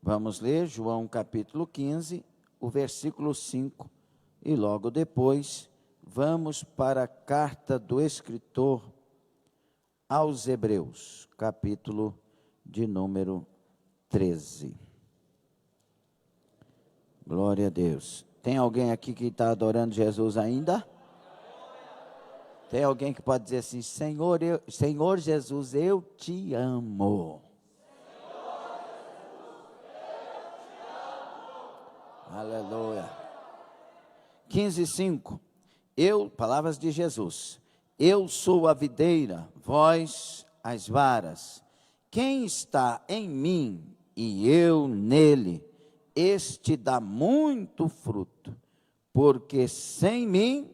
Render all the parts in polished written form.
Vamos ler João capítulo 15, o versículo 5, e logo depois vamos para a carta do escritor aos Hebreus, capítulo de número 13. Glória a Deus. Tem alguém aqui que está adorando Jesus ainda? Tem alguém que pode dizer assim: Senhor Jesus, eu te amo. Aleluia. 15:5. Palavras de Jesus. Eu sou a videira, vós as varas. Quem está em mim e eu nele, este dá muito fruto, porque sem mim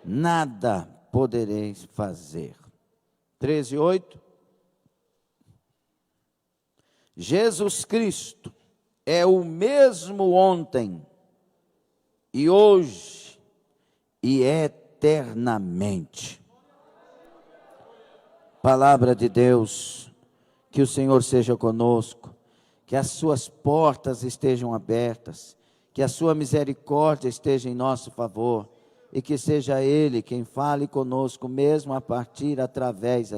nada podereis fazer. 13:8. Jesus Cristo é o mesmo ontem e hoje e eternamente. Palavra de Deus, que o Senhor seja conosco, que as suas portas estejam abertas, que a sua misericórdia esteja em nosso favor, e que seja Ele quem fale conosco, mesmo através,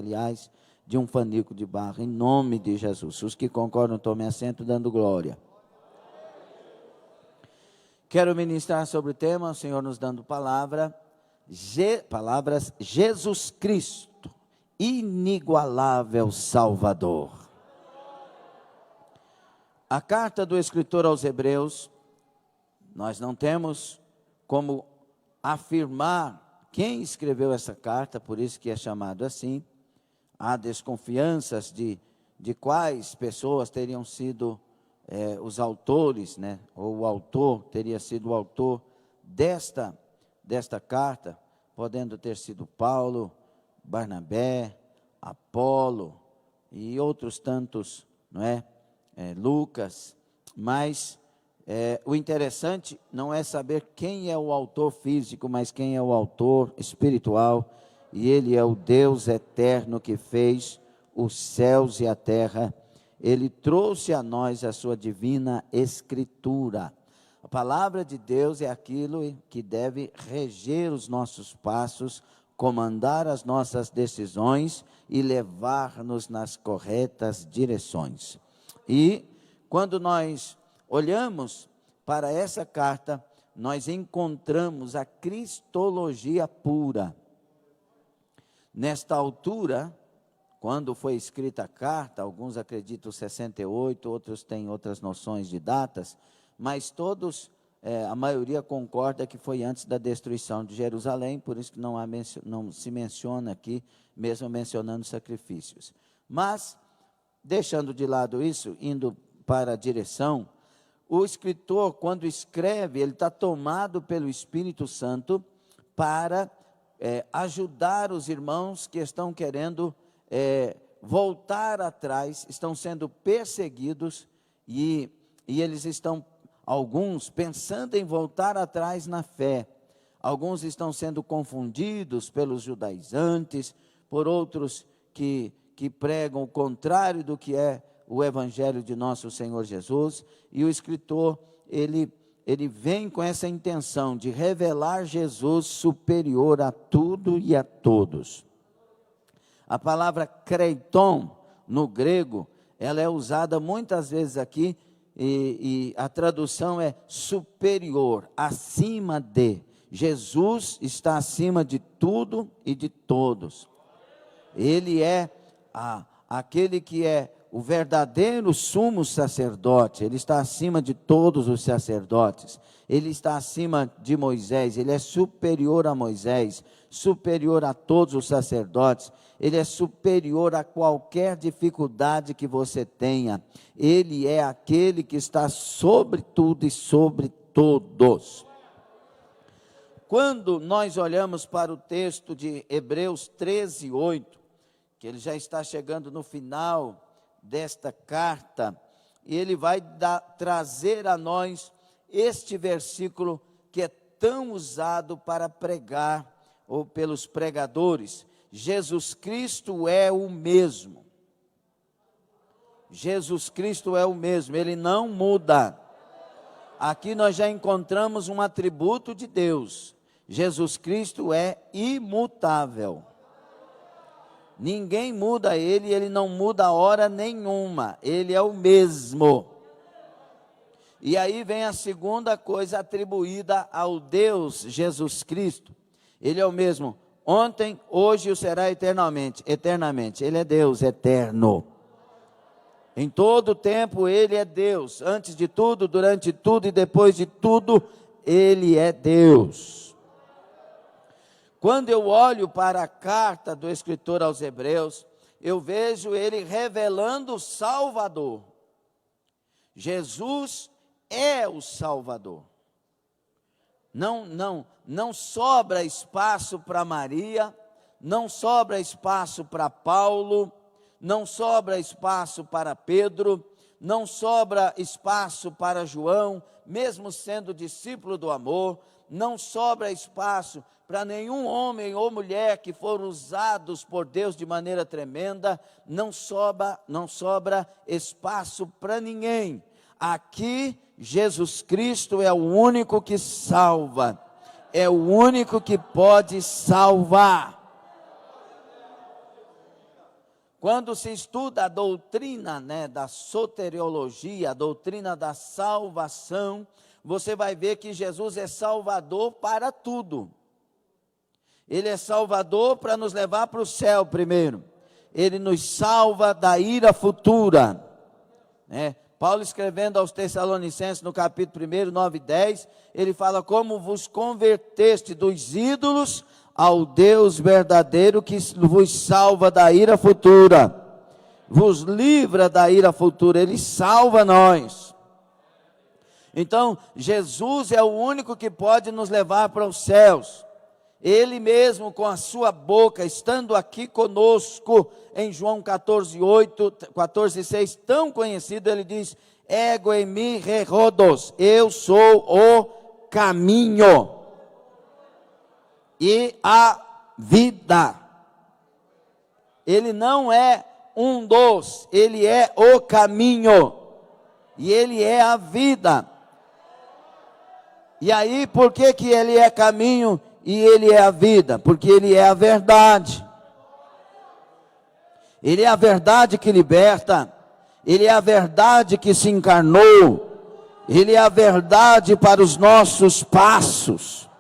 de um fanico de barro, em nome de Jesus. Os que concordam, tomem assento, dando glória. Quero ministrar sobre o tema, o Senhor nos dando palavras, Jesus Cristo, inigualável Salvador. A carta do escritor aos Hebreus, nós não temos como afirmar quem escreveu essa carta, por isso que é chamado assim. Há desconfianças de quais pessoas teriam sido os autores, né? Ou o autor teria sido o autor desta carta, podendo ter sido Paulo, Barnabé, Apolo e outros tantos, não é? Lucas. Mas o interessante não é saber quem é o autor físico, mas quem é o autor espiritual. E Ele é o Deus eterno que fez os céus e a terra. Ele trouxe a nós a sua divina escritura. A palavra de Deus é aquilo que deve reger os nossos passos, comandar as nossas decisões e levar-nos nas corretas direções. E quando nós olhamos para essa carta, nós encontramos a cristologia pura. Nesta altura, quando foi escrita a carta, alguns acreditam 68, outros têm outras noções de datas, mas todos, a maioria concorda que foi antes da destruição de Jerusalém, por isso que não se menciona aqui, mesmo mencionando sacrifícios. Mas, deixando de lado isso, indo para a direção, o escritor, quando escreve, ele está tomado pelo Espírito Santo para ajudar os irmãos que estão querendo voltar atrás, estão sendo perseguidos e eles estão, alguns, pensando em voltar atrás na fé. Alguns estão sendo confundidos pelos judaizantes, por outros que pregam o contrário do que é o evangelho de nosso Senhor Jesus. E o escritor, ele vem com essa intenção de revelar Jesus superior a tudo e a todos. A palavra kreiton, no grego, ela é usada muitas vezes aqui, e a tradução é superior, acima de. Jesus está acima de tudo e de todos. Ele é aquele que é o verdadeiro sumo sacerdote. Ele está acima de todos os sacerdotes. Ele está acima de Moisés. Ele é superior a Moisés, superior a todos os sacerdotes. Ele é superior a qualquer dificuldade que você tenha. Ele é aquele que está sobre tudo e sobre todos. Quando nós olhamos para o texto de Hebreus 13:8, que ele já está chegando no final desta carta, e ele vai trazer a nós este versículo que é tão usado para pregar, ou pelos pregadores, Jesus Cristo é o mesmo. Jesus Cristo é o mesmo, ele não muda. Aqui nós já encontramos um atributo de Deus. Jesus Cristo é imutável. Ninguém muda ele, ele não muda a hora nenhuma. Ele é o mesmo. E aí vem a segunda coisa atribuída ao Deus Jesus Cristo. Ele é o mesmo ontem, hoje e o será eternamente. Eternamente. Ele é Deus eterno. Em todo tempo ele é Deus. Antes de tudo, durante tudo e depois de tudo, ele é Deus. Quando eu olho para a carta do escritor aos Hebreus, eu vejo ele revelando o Salvador. Jesus é o Salvador. Não sobra espaço para Maria, não sobra espaço para Paulo, não sobra espaço para Pedro, não sobra espaço para João, mesmo sendo discípulo do amor, não sobra espaço para nenhum homem ou mulher que foram usados por Deus de maneira tremenda, não sobra espaço para ninguém. Aqui, Jesus Cristo é o único que salva, é o único que pode salvar. Quando se estuda a doutrina, da soteriologia, a doutrina da salvação, você vai ver que Jesus é salvador para tudo. Ele é salvador para nos levar para o céu primeiro. Ele nos salva da ira futura. Paulo escrevendo aos Tessalonicenses no capítulo 1, 9 e 10, ele fala: como vos converteste dos ídolos ao Deus verdadeiro que vos salva da ira futura, vos livra da ira futura, ele salva nós. Então, Jesus é o único que pode nos levar para os céus. Ele mesmo com a sua boca, estando aqui conosco, em João 14:6, tão conhecido, ele diz: ego eimi rehodos, eu sou o caminho e a vida. Ele não é um dos, ele é o caminho, e ele é a vida. E aí, por que ele é caminho e ele é a vida? Porque ele é a verdade. Ele é a verdade que liberta, ele é a verdade que se encarnou, ele é a verdade para os nossos passos.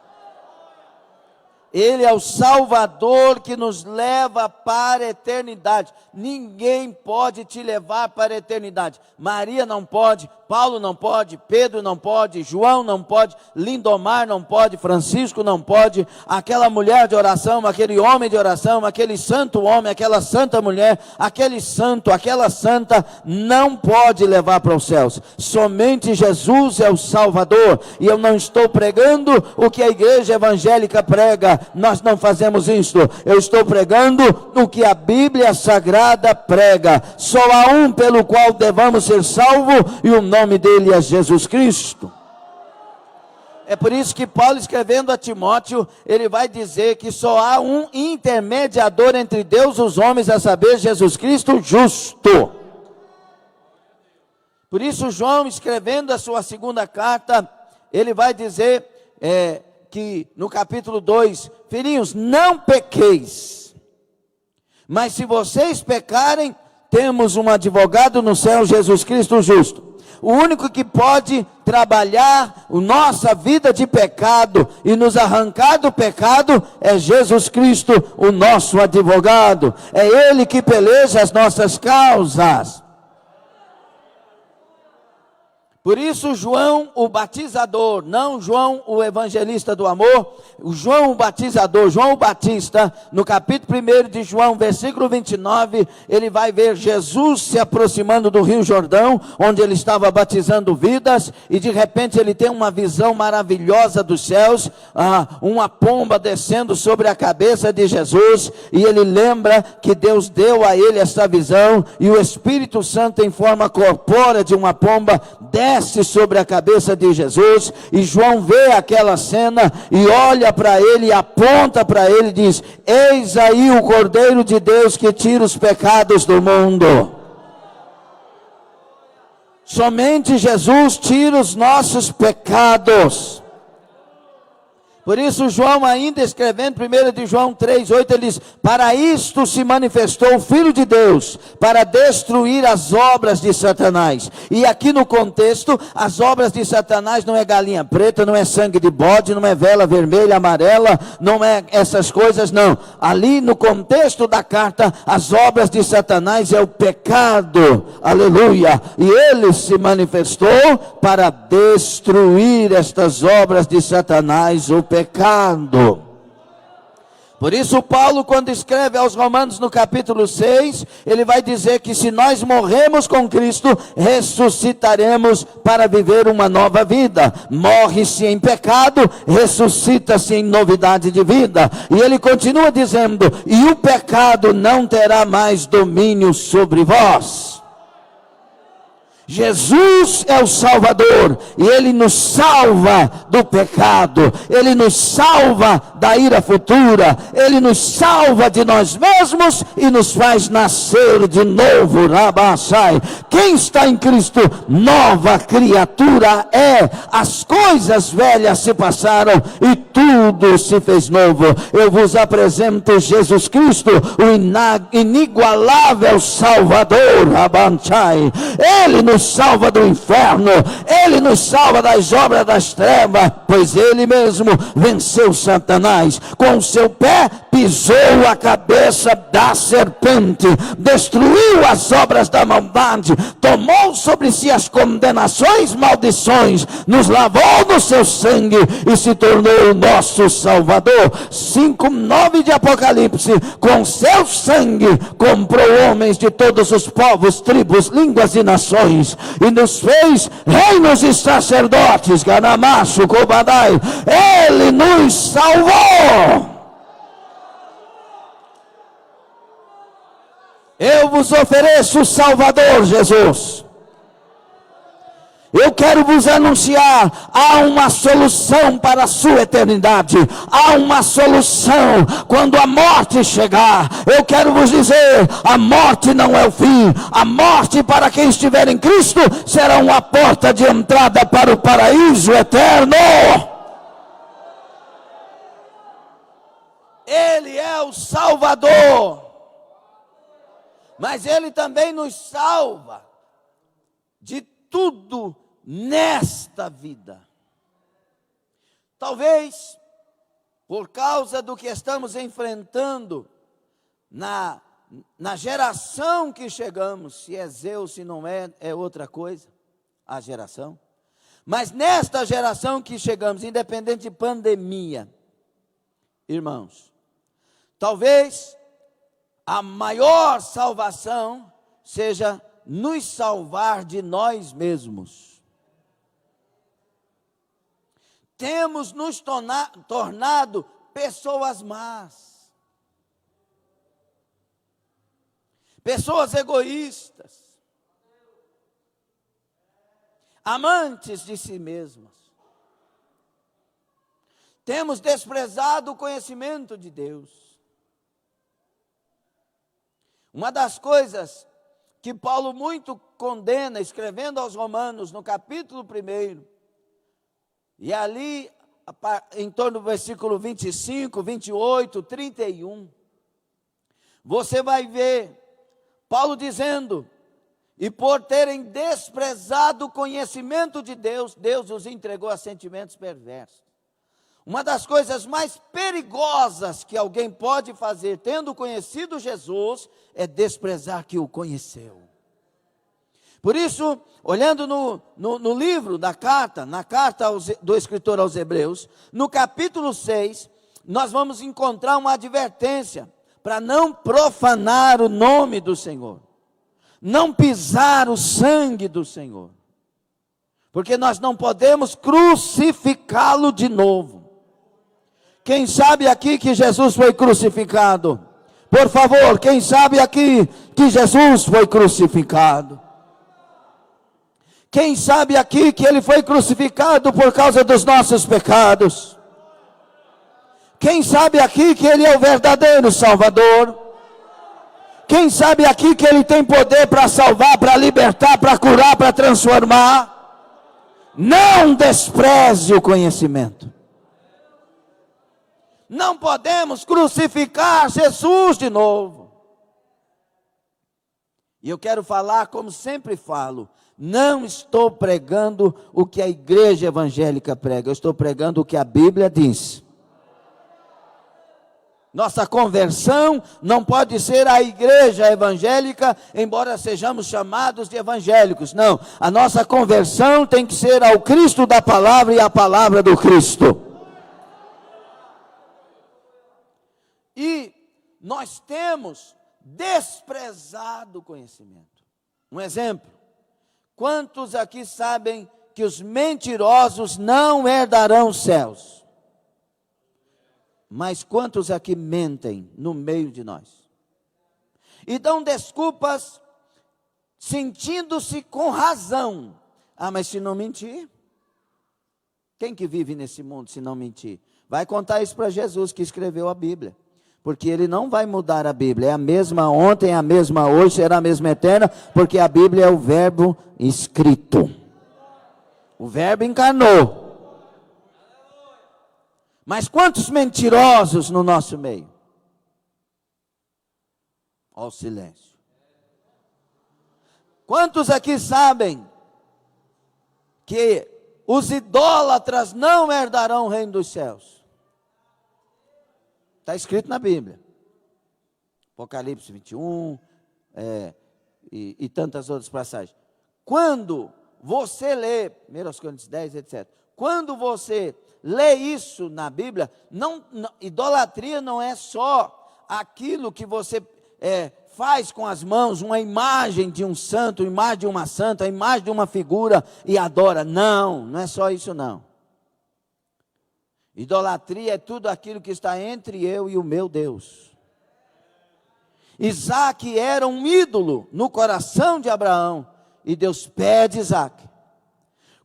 Ele é o Salvador que nos leva para a eternidade. Ninguém pode te levar para a eternidade. Maria não pode, Paulo não pode, Pedro não pode, João não pode, Lindomar não pode, Francisco não pode, aquela mulher de oração, aquele homem de oração, aquele santo homem, aquela santa mulher, aquele santo, aquela santa, não pode levar para os céus. Somente Jesus é o Salvador. E eu não estou pregando o que a igreja evangélica prega. Nós não fazemos isso. Eu estou pregando o que a Bíblia Sagrada prega. Só há um pelo qual devamos ser salvos, e o nome dele é Jesus Cristo. É por isso que Paulo, escrevendo a Timóteo, ele vai dizer que só há um intermediador entre Deus e os homens, a saber, Jesus Cristo justo. Por isso João, escrevendo a sua segunda carta, ele vai dizer que no capítulo 2, filhinhos, não pequeis, mas se vocês pecarem, temos um advogado no céu, Jesus Cristo justo. O único que pode trabalhar a nossa vida de pecado e nos arrancar do pecado é Jesus Cristo, o nosso advogado. É Ele que peleja as nossas causas. Por isso João o batizador, não João o evangelista do amor, o João o batizador, João o Batista, no capítulo 1 de João, versículo 29, ele vai ver Jesus se aproximando do Rio Jordão, onde ele estava batizando vidas, e de repente ele tem uma visão maravilhosa dos céus, uma pomba descendo sobre a cabeça de Jesus, e ele lembra que Deus deu a ele essa visão, e o Espírito Santo em forma corpórea de uma pomba desce desce sobre a cabeça de Jesus, e João vê aquela cena, e olha para ele, e aponta para ele, e diz: eis aí o Cordeiro de Deus que tira os pecados do mundo. Somente Jesus tira os nossos pecados. Por isso João, ainda escrevendo 1 de João 3,8, ele diz: para isto se manifestou o Filho de Deus, para destruir as obras de Satanás. E aqui no contexto, as obras de Satanás não é galinha preta, não é sangue de bode, não é vela vermelha, amarela, não é essas coisas, não. Ali no contexto da carta, as obras de Satanás é o pecado, aleluia. E ele se manifestou para destruir estas obras de Satanás, o pecado. Por isso Paulo, quando escreve aos Romanos no capítulo 6, ele vai dizer que se nós morremos com Cristo, ressuscitaremos para viver uma nova vida. Morre-se em pecado, ressuscita-se em novidade de vida. E ele continua dizendo: e o pecado não terá mais domínio sobre vós. Jesus é o Salvador, e Ele nos salva do pecado, Ele nos salva da ira futura, Ele nos salva de nós mesmos e nos faz nascer de novo. Rabassai. Quem está em Cristo, nova criatura é. As coisas velhas se passaram e tudo se fez novo. Eu vos apresento Jesus Cristo, o inigualável Salvador. Rabassai. Ele nos salva do inferno, Ele nos salva das obras das trevas, pois Ele mesmo venceu Satanás, com o seu pé pisou a cabeça da serpente, destruiu as obras da maldade, tomou sobre si as condenações, maldições, nos lavou no seu sangue e se tornou o nosso Salvador. 5:9 de Apocalipse: com seu sangue comprou homens de todos os povos, tribos, línguas e nações, e nos fez reinos e sacerdotes. Ganamacho, Cobadai. Ele nos salvou. Eu vos ofereço o Salvador Jesus. Eu quero vos anunciar: há uma solução para a sua eternidade, há uma solução quando a morte chegar. Eu quero vos dizer: a morte não é o fim. A morte, para quem estiver em Cristo, será uma porta de entrada para o paraíso eterno. Ele é o Salvador, mas Ele também nos salva de tudo nesta vida. Talvez por causa do que estamos enfrentando na geração que chegamos, se é Zeus, se não é, é outra coisa, a geração. Mas nesta geração que chegamos, independente de pandemia, irmãos, talvez a maior salvação seja nos salvar de nós mesmos. Temos nos tornado pessoas más, pessoas egoístas, amantes de si mesmas. Temos desprezado o conhecimento de Deus. Uma das coisas que Paulo muito condena, escrevendo aos Romanos, no capítulo 1, e ali, em torno do versículo 25, 28, 31, você vai ver Paulo dizendo: e por terem desprezado o conhecimento de Deus, Deus os entregou a sentimentos perversos. Uma das coisas mais perigosas que alguém pode fazer, tendo conhecido Jesus, é desprezar que o conheceu. Por isso, olhando no livro da carta, na carta do escritor aos Hebreus, no capítulo 6, nós vamos encontrar uma advertência para não profanar o nome do Senhor, não pisar o sangue do Senhor, porque nós não podemos crucificá-lo de novo. Quem sabe aqui que Jesus foi crucificado? Por favor, quem sabe aqui que Jesus foi crucificado? Quem sabe aqui que Ele foi crucificado por causa dos nossos pecados? Quem sabe aqui que Ele é o verdadeiro Salvador? Quem sabe aqui que Ele tem poder para salvar, para libertar, para curar, para transformar? Não despreze o conhecimento. Não podemos crucificar Jesus de novo. E eu quero falar como sempre falo. Não estou pregando o que a igreja evangélica prega. Eu estou pregando o que a Bíblia diz. Nossa conversão não pode ser a igreja evangélica, embora sejamos chamados de evangélicos. Não, a nossa conversão tem que ser ao Cristo da palavra e à palavra do Cristo. E nós temos desprezado o conhecimento. Um exemplo: quantos aqui sabem que os mentirosos não herdarão os céus? Mas quantos aqui mentem no meio de nós? E dão desculpas, sentindo-se com razão. Ah, mas se não mentir? Quem que vive nesse mundo se não mentir? Vai contar isso para Jesus, que escreveu a Bíblia. Porque Ele não vai mudar a Bíblia. É a mesma ontem, é a mesma hoje, será a mesma eterna. Porque a Bíblia é o verbo escrito. O verbo encarnou. Mas quantos mentirosos no nosso meio? Ó o silêncio. Quantos aqui sabem que os idólatras não herdarão o reino dos céus? Está escrito na Bíblia. Apocalipse 21, e tantas outras passagens. Quando você lê, 1 Coríntios 10, etc. Quando você lê isso na Bíblia, idolatria não é só aquilo que você faz com as mãos, uma imagem de um santo, uma imagem de uma santa, a imagem de uma figura e adora. Não, não é só isso não. Idolatria é tudo aquilo que está entre eu e o meu Deus. Isaac era um ídolo no coração de Abraão, e Deus pede Isaac.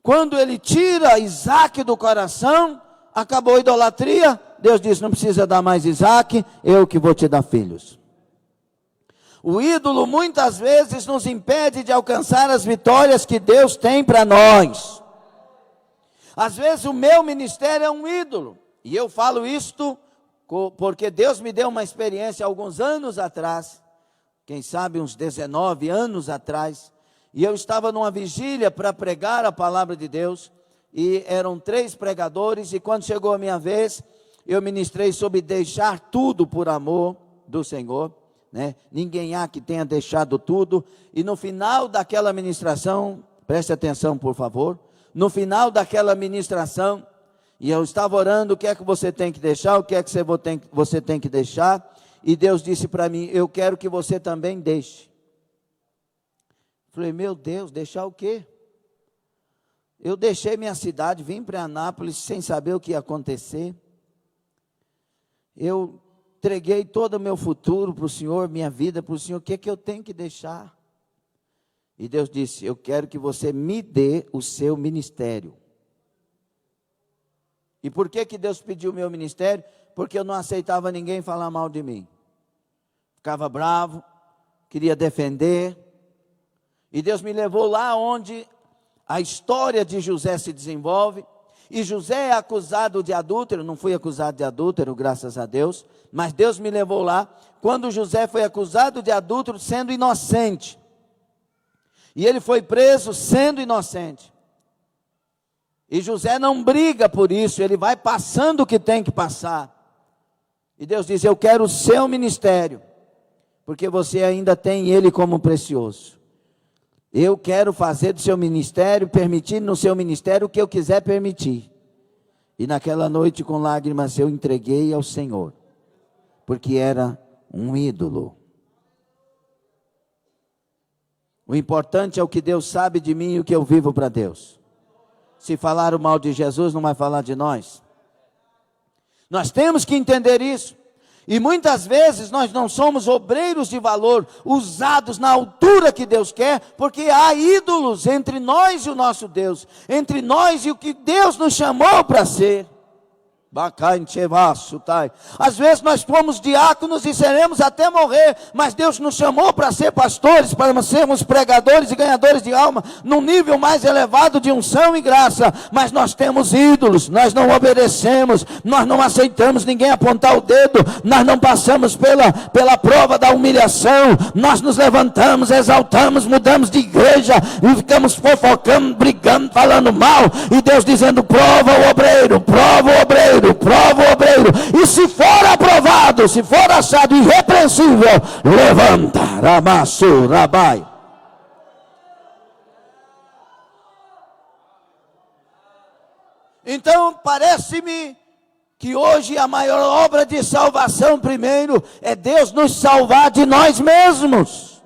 Quando ele tira Isaac do coração, acabou a idolatria. Deus diz: não precisa dar mais Isaac, eu que vou te dar filhos. O ídolo muitas vezes nos impede de alcançar as vitórias que Deus tem para nós. Às vezes o meu ministério é um ídolo. E eu falo isto porque Deus me deu uma experiência alguns anos atrás. Quem sabe uns 19 anos atrás. E eu estava numa vigília para pregar a palavra de Deus, e eram 3 pregadores, e quando chegou a minha vez, eu ministrei sobre deixar tudo por amor do Senhor, né? Ninguém há que tenha deixado tudo, e no final daquela ministração, preste atenção por favor, no final daquela ministração, e eu estava orando, o que é que você tem que deixar, o que é que você tem que deixar, e Deus disse para mim: eu quero que você também deixe. Falei: meu Deus, deixar o quê? Eu deixei minha cidade, vim para Anápolis sem saber o que ia acontecer. Eu entreguei todo o meu futuro para o Senhor, minha vida para o Senhor. O que é que eu tenho que deixar? E Deus disse: eu quero que você me dê o seu ministério. E por que Deus pediu o meu ministério? Porque eu não aceitava ninguém falar mal de mim. Ficava bravo, queria defender. E Deus me levou lá onde a história de José se desenvolve. E José é acusado de adúltero. Não fui acusado de adúltero, graças a Deus. Mas Deus me levou lá. Quando José foi acusado de adúltero, sendo inocente. E ele foi preso sendo inocente. E José não briga por isso. Ele vai passando o que tem que passar. E Deus diz: eu quero o seu ministério. Porque você ainda tem ele como precioso. Eu quero fazer do seu ministério, permitir no seu ministério o que eu quiser permitir. E naquela noite, com lágrimas, eu entreguei ao Senhor, porque era um ídolo. O importante é o que Deus sabe de mim e o que eu vivo para Deus. Se falar o mal de Jesus, não vai falar de nós. Nós temos que entender isso. E muitas vezes nós não somos obreiros de valor, usados na altura que Deus quer, porque há ídolos entre nós e o nosso Deus, entre nós e o que Deus nos chamou para ser. Às vezes nós fomos diáconos e seremos até morrer, mas Deus nos chamou para ser pastores, para sermos pregadores e ganhadores de alma, num nível mais elevado de unção e graça. Mas nós temos ídolos, nós não obedecemos, nós não aceitamos ninguém apontar o dedo, nós não passamos pela prova da humilhação, nós nos levantamos, exaltamos, mudamos de igreja e ficamos fofocando, brigando, falando mal, e Deus dizendo: prova o obreiro, prova o obreiro, prova o obreiro, e se for aprovado, se for achado irrepreensível, levanta, Ramassu, Rabai. Então parece-me que hoje a maior obra de salvação primeiro é Deus nos salvar de nós mesmos.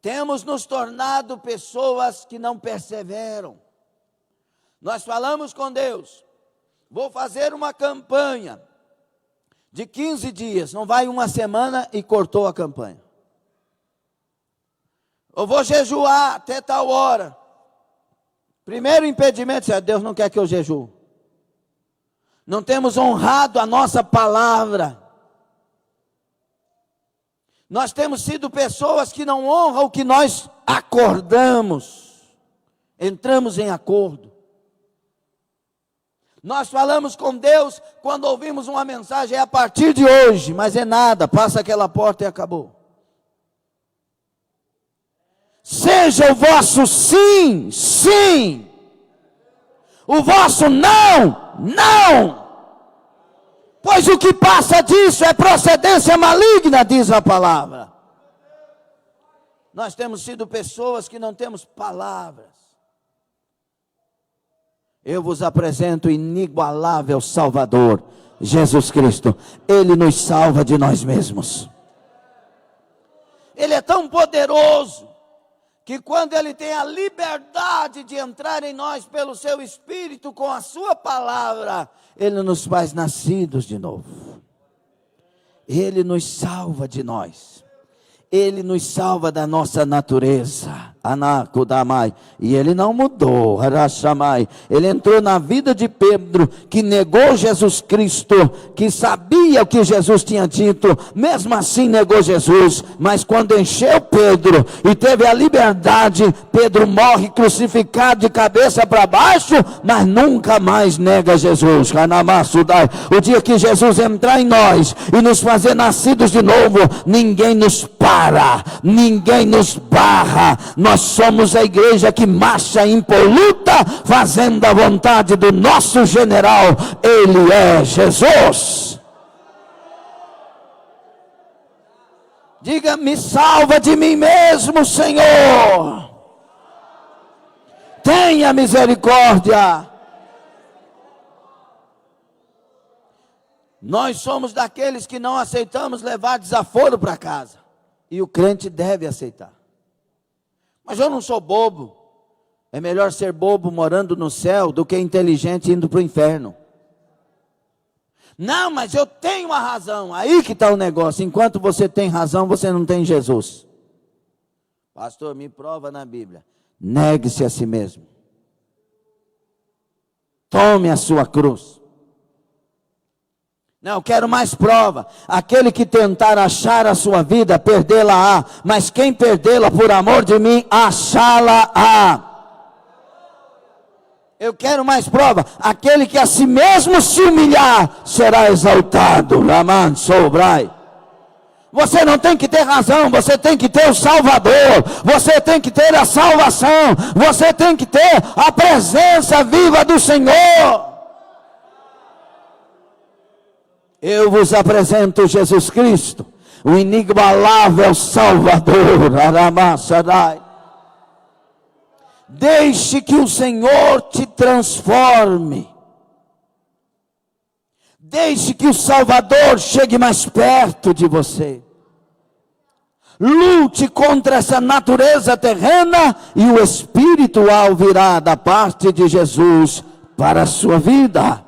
Temos nos tornado pessoas que não perseveram. Nós falamos com Deus: vou fazer uma campanha de 15 dias, não vai uma semana e cortou a campanha. Eu vou jejuar até tal hora. Primeiro impedimento, Deus não quer que eu jejue. Não temos honrado a nossa palavra. Nós temos sido pessoas que não honram o que nós acordamos. Entramos em acordo. Nós falamos com Deus quando ouvimos uma mensagem, é a partir de hoje, mas é nada, passa aquela porta e acabou. Seja o vosso sim, sim. O vosso não, não. Pois o que passa disso é procedência maligna, diz a palavra. Nós temos sido pessoas que não temos palavras. Eu vos apresento o inigualável Salvador, Jesus Cristo. Ele nos salva de nós mesmos. Ele é tão poderoso que quando Ele tem a liberdade de entrar em nós pelo seu Espírito com a sua palavra, Ele nos faz nascidos de novo. Ele nos salva de nós. Ele nos salva da nossa natureza. Anakudamai. E ele não mudou. Harashamai. Ele entrou na vida de Pedro, que negou Jesus Cristo, que sabia o que Jesus tinha dito, mesmo assim negou Jesus. Mas quando encheu Pedro e teve a liberdade, Pedro morre crucificado de cabeça para baixo, mas nunca mais nega Jesus. Hanamassudai. O dia que Jesus entrar em nós e nos fazer nascidos de novo, ninguém nos para, ninguém nos barra. Nós somos a igreja que marcha impoluta, fazendo a vontade do nosso general. Ele é Jesus. Diga: me salva de mim mesmo, Senhor. Tenha misericórdia. Nós somos daqueles que não aceitamos levar desaforo para casa. E o crente deve aceitar. Mas eu não sou bobo. É melhor ser bobo morando no céu do que inteligente indo para o inferno. Não, mas eu tenho a razão. Aí que está o negócio. Enquanto você tem razão, você não tem Jesus. Pastor, me prova na Bíblia. Negue-se a si mesmo. Tome a sua cruz. Não, quero mais prova. Aquele que tentar achar a sua vida, perdê-la-á. Mas quem perdê-la por amor de mim, achá-la-á. Eu quero mais prova. Aquele que a si mesmo se humilhar, será exaltado. Raman Sobrai. Você não tem que ter razão, você tem que ter o Salvador. Você tem que ter a salvação. Você tem que ter a presença viva do Senhor. Eu vos apresento Jesus Cristo, o inigualável Salvador. Aramassadai. Deixe que o Senhor te transforme. Deixe que o Salvador chegue mais perto de você. Lute contra essa natureza terrena e o espiritual virá da parte de Jesus para a sua vida.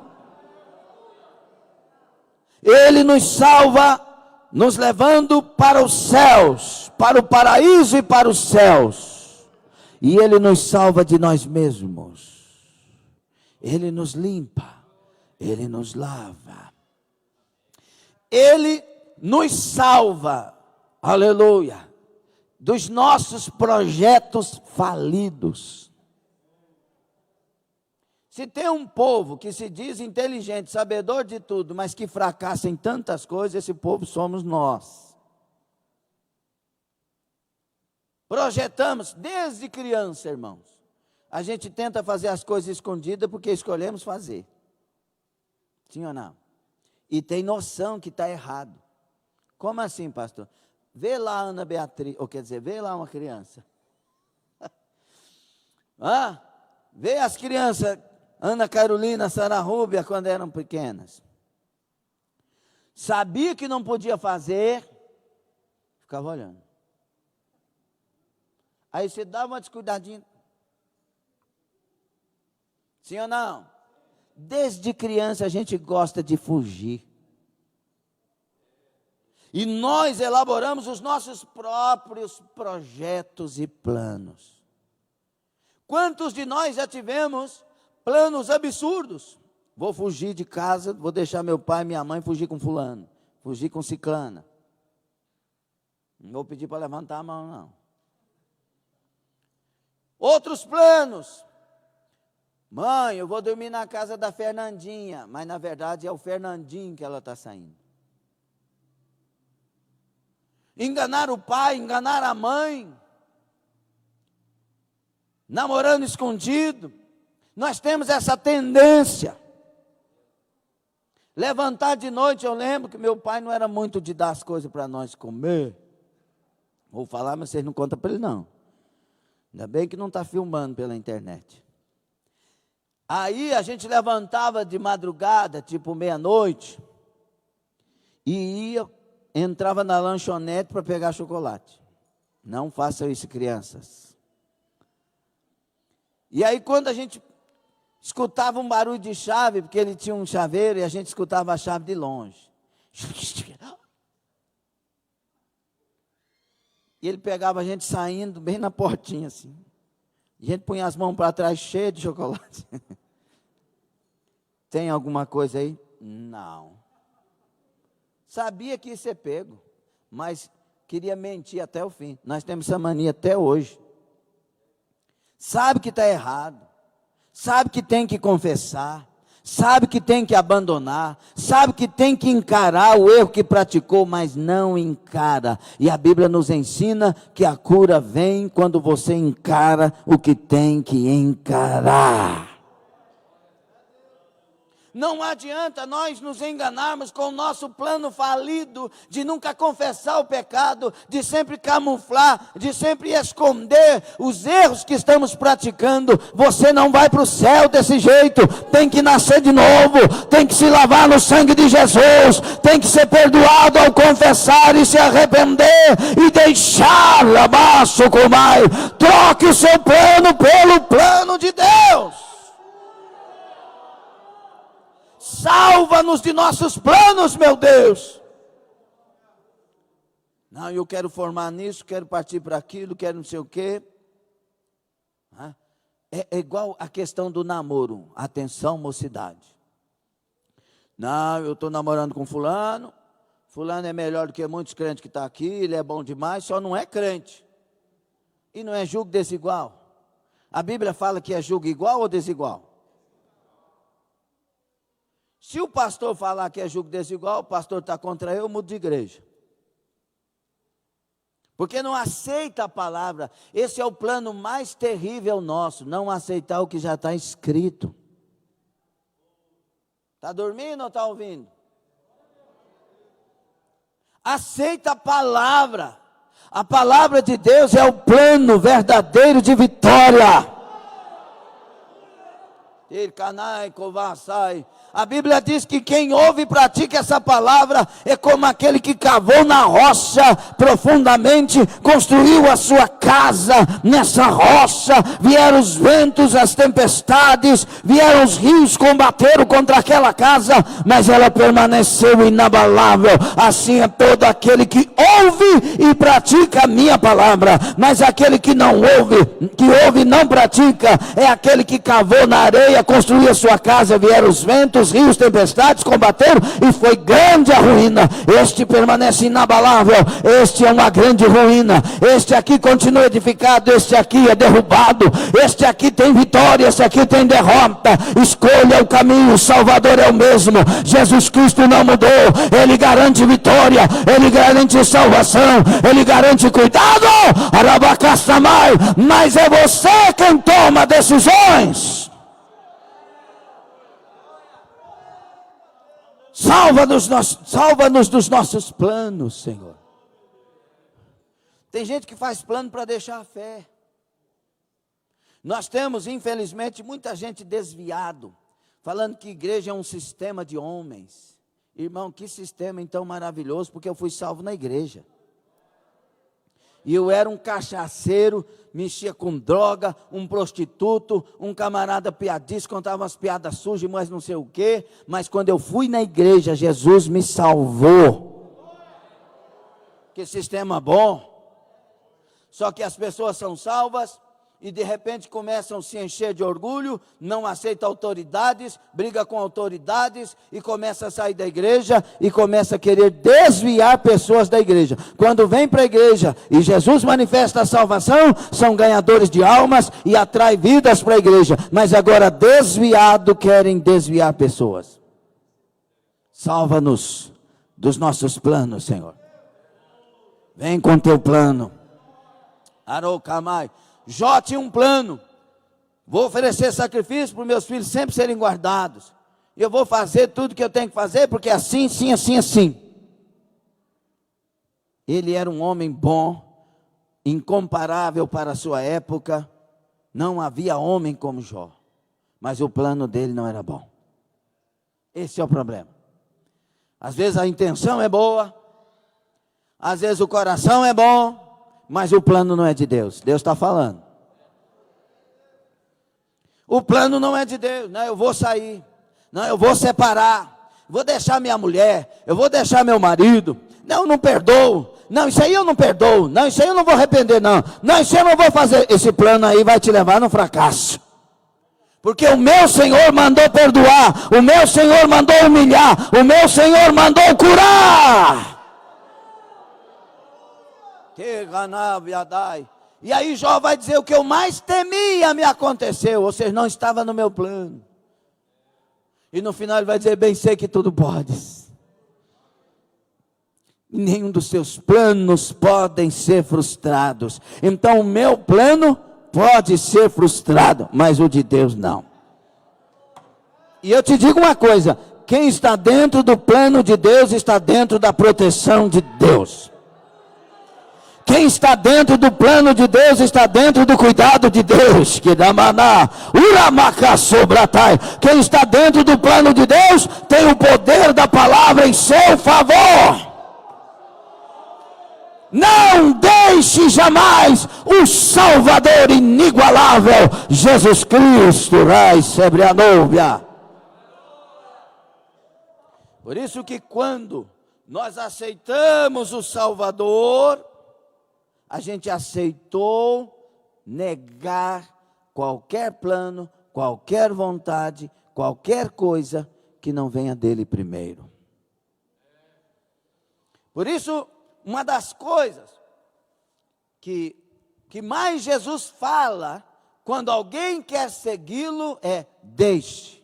Ele nos salva, nos levando para os céus, para o paraíso e para os céus. E Ele nos salva de nós mesmos. Ele nos limpa, Ele nos lava. Ele nos salva, aleluia, dos nossos projetos falidos. Se tem um povo que se diz inteligente, sabedor de tudo, mas que fracassa em tantas coisas, esse povo somos nós. Projetamos desde criança, irmãos. A gente tenta fazer as coisas escondidas porque escolhemos fazer. Sim ou não? E tem noção que está errado. Como assim, pastor? Vê lá a Ana Beatriz, ou quer dizer, vê lá uma criança. Vê as crianças, Ana Carolina, Sara Rúbia, quando eram pequenas. Sabia que não podia fazer, ficava olhando. Aí você dava uma descuidadinha. Sim ou não? Desde criança a gente gosta de fugir. E nós elaboramos os nossos próprios projetos e planos. Quantos de nós já tivemos planos absurdos? Vou fugir de casa, vou deixar meu pai e minha mãe fugir com fulano, fugir com ciclana. Não vou pedir para levantar a mão, não. Outros planos. Mãe, eu vou dormir na casa da Fernandinha, mas na verdade é o Fernandinho que ela está saindo. Enganar o pai, enganar a mãe, namorando escondido. Nós temos essa tendência. Levantar de noite, eu lembro que meu pai não era muito de dar as coisas para nós comer. Vou falar, mas vocês não contam para ele não. Ainda bem que não está filmando pela internet. Aí a gente levantava de madrugada, tipo meia-noite, e entrava na lanchonete para pegar chocolate. Não façam isso, crianças. E aí quando a gente escutava um barulho de chave, porque ele tinha um chaveiro e a gente escutava a chave de longe. E ele pegava a gente saindo bem na portinha assim. A gente punha as mãos para trás cheia de chocolate. Tem alguma coisa aí? Não. Sabia que ia ser pego, mas queria mentir até o fim. Nós temos essa mania até hoje. Sabe que está errado. Sabe que tem que confessar. Sabe que tem que abandonar. Sabe que tem que encarar o erro que praticou, mas não encara. E a Bíblia nos ensina que a cura vem quando você encara o que tem que encarar. Não adianta nós nos enganarmos com o nosso plano falido de nunca confessar o pecado, de sempre camuflar, de sempre esconder os erros que estamos praticando. Você não vai para o céu desse jeito. Tem que nascer de novo, tem que se lavar no sangue de Jesus, tem que ser perdoado ao confessar e se arrepender e deixar abaixo com mais. Troque o seu plano pelo plano de Deus. Salva-nos de nossos planos, meu Deus. Não, eu quero formar nisso, quero partir para aquilo, quero não sei o quê. É igual a questão do namoro. Atenção, mocidade. Não, eu estou namorando com fulano. Fulano é melhor do que muitos crentes que estão aqui. Ele é bom demais, só não é crente. E não é julgo desigual. A Bíblia fala que é julgo igual ou desigual? Se o pastor falar que é julgo desigual, o pastor está contra eu mudo de igreja. Porque não aceita a palavra. Esse é o plano mais terrível nosso, não aceitar o que já está escrito. Está dormindo ou está ouvindo? Aceita a palavra. A palavra de Deus é o plano verdadeiro de vitória. A Bíblia diz que quem ouve e pratica essa palavra é como aquele que cavou na rocha profundamente, construiu a sua casa nessa rocha, vieram os ventos, as tempestades, vieram os rios, combateram contra aquela casa, mas ela permaneceu inabalável. Assim é todo aquele que ouve e pratica a minha palavra, mas aquele que não ouve, que ouve e não pratica, é aquele que cavou na areia, construiu a sua casa, vieram os ventos, rios, tempestades, combateram e foi grande a ruína. Este permanece inabalável, este é uma grande ruína. Este aqui continua edificado, este aqui é derrubado, este aqui tem vitória, este aqui tem derrota. Escolha o caminho, o Salvador é o mesmo, Jesus Cristo não mudou, Ele garante vitória, Ele garante salvação, Ele garante cuidado, mas é você quem toma decisões. Salva-nos dos nossos planos, Senhor. Tem gente que faz plano para deixar a fé. Nós temos, infelizmente, muita gente desviado, falando que igreja é um sistema de homens. Irmão, que sistema então maravilhoso, porque eu fui salvo na igreja. E eu era um cachaceiro, mexia com droga, um prostituto, um camarada piadista, contava umas piadas sujas, mas não sei o quê. Mas quando eu fui na igreja, Jesus me salvou. Que sistema bom. Só que as pessoas são salvas e de repente começam a se encher de orgulho, não aceitam autoridades, briga com autoridades e começa a sair da igreja e começa a querer desviar pessoas da igreja. Quando vem para a igreja e Jesus manifesta a salvação, são ganhadores de almas e atrai vidas para a igreja, mas agora desviado querem desviar pessoas. Salva-nos dos nossos planos, Senhor. Vem com teu plano. Arocamai. Jó tinha um plano: vou oferecer sacrifício para os meus filhos sempre serem guardados, e eu vou fazer tudo que eu tenho que fazer, porque é assim, assim. Ele era um homem bom, incomparável para a sua época, não havia homem como Jó, mas o plano dele não era bom. Esse é o problema. Às vezes a intenção é boa, às vezes o coração é bom, mas o plano não é de Deus. Deus está falando. O plano não é de Deus. Não, eu vou sair. Não, eu vou separar. Vou deixar minha mulher. Eu vou deixar meu marido. Não, não perdoo. Não, isso aí eu não perdoo. Não, isso aí eu não vou arrepender, não. Não, isso aí eu não vou fazer. Esse plano aí vai te levar no fracasso. Porque o meu Senhor mandou perdoar. O meu Senhor mandou humilhar. O meu Senhor mandou curar. E aí Jó vai dizer: o que eu mais temia me aconteceu, ou seja, não estava no meu plano. E no final ele vai dizer: bem sei que tudo podes, nenhum dos seus planos podem ser frustrados. Então o meu plano pode ser frustrado, mas o de Deus não. E eu te digo uma coisa: quem está dentro do plano de Deus está dentro da proteção de Deus. Quem está dentro do plano de Deus está dentro do cuidado de Deus. Quem está dentro do plano de Deus tem o poder da palavra em seu favor. Não deixe jamais o Salvador inigualável, Jesus Cristo, Rai sobre a núbia. Por isso que quando nós aceitamos o Salvador, a gente aceitou negar qualquer plano, qualquer vontade, qualquer coisa que não venha dele primeiro. Por isso, uma das coisas que mais Jesus fala quando alguém quer segui-lo é: deixe.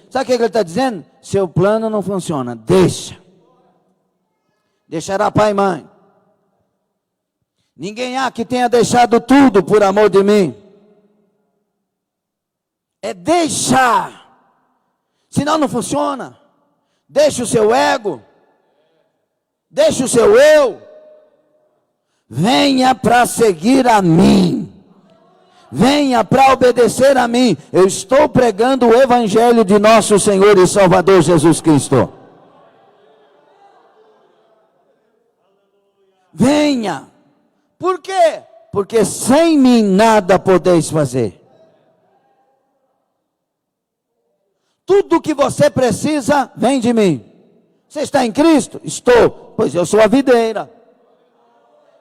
Sabe o que ele está dizendo? Seu plano não funciona, deixa. Deixará pai e mãe. Ninguém há que tenha deixado tudo por amor de mim. É deixar. Senão não funciona. Deixe o seu ego. Deixe o seu eu. Venha para seguir a mim. venha para obedecer a mim. Eu estou pregando o evangelho de nosso Senhor e Salvador Jesus Cristo. Venha. Por quê? Porque sem mim nada podeis fazer. Tudo que você precisa vem de mim. Você está em Cristo? Estou. Pois eu sou a videira.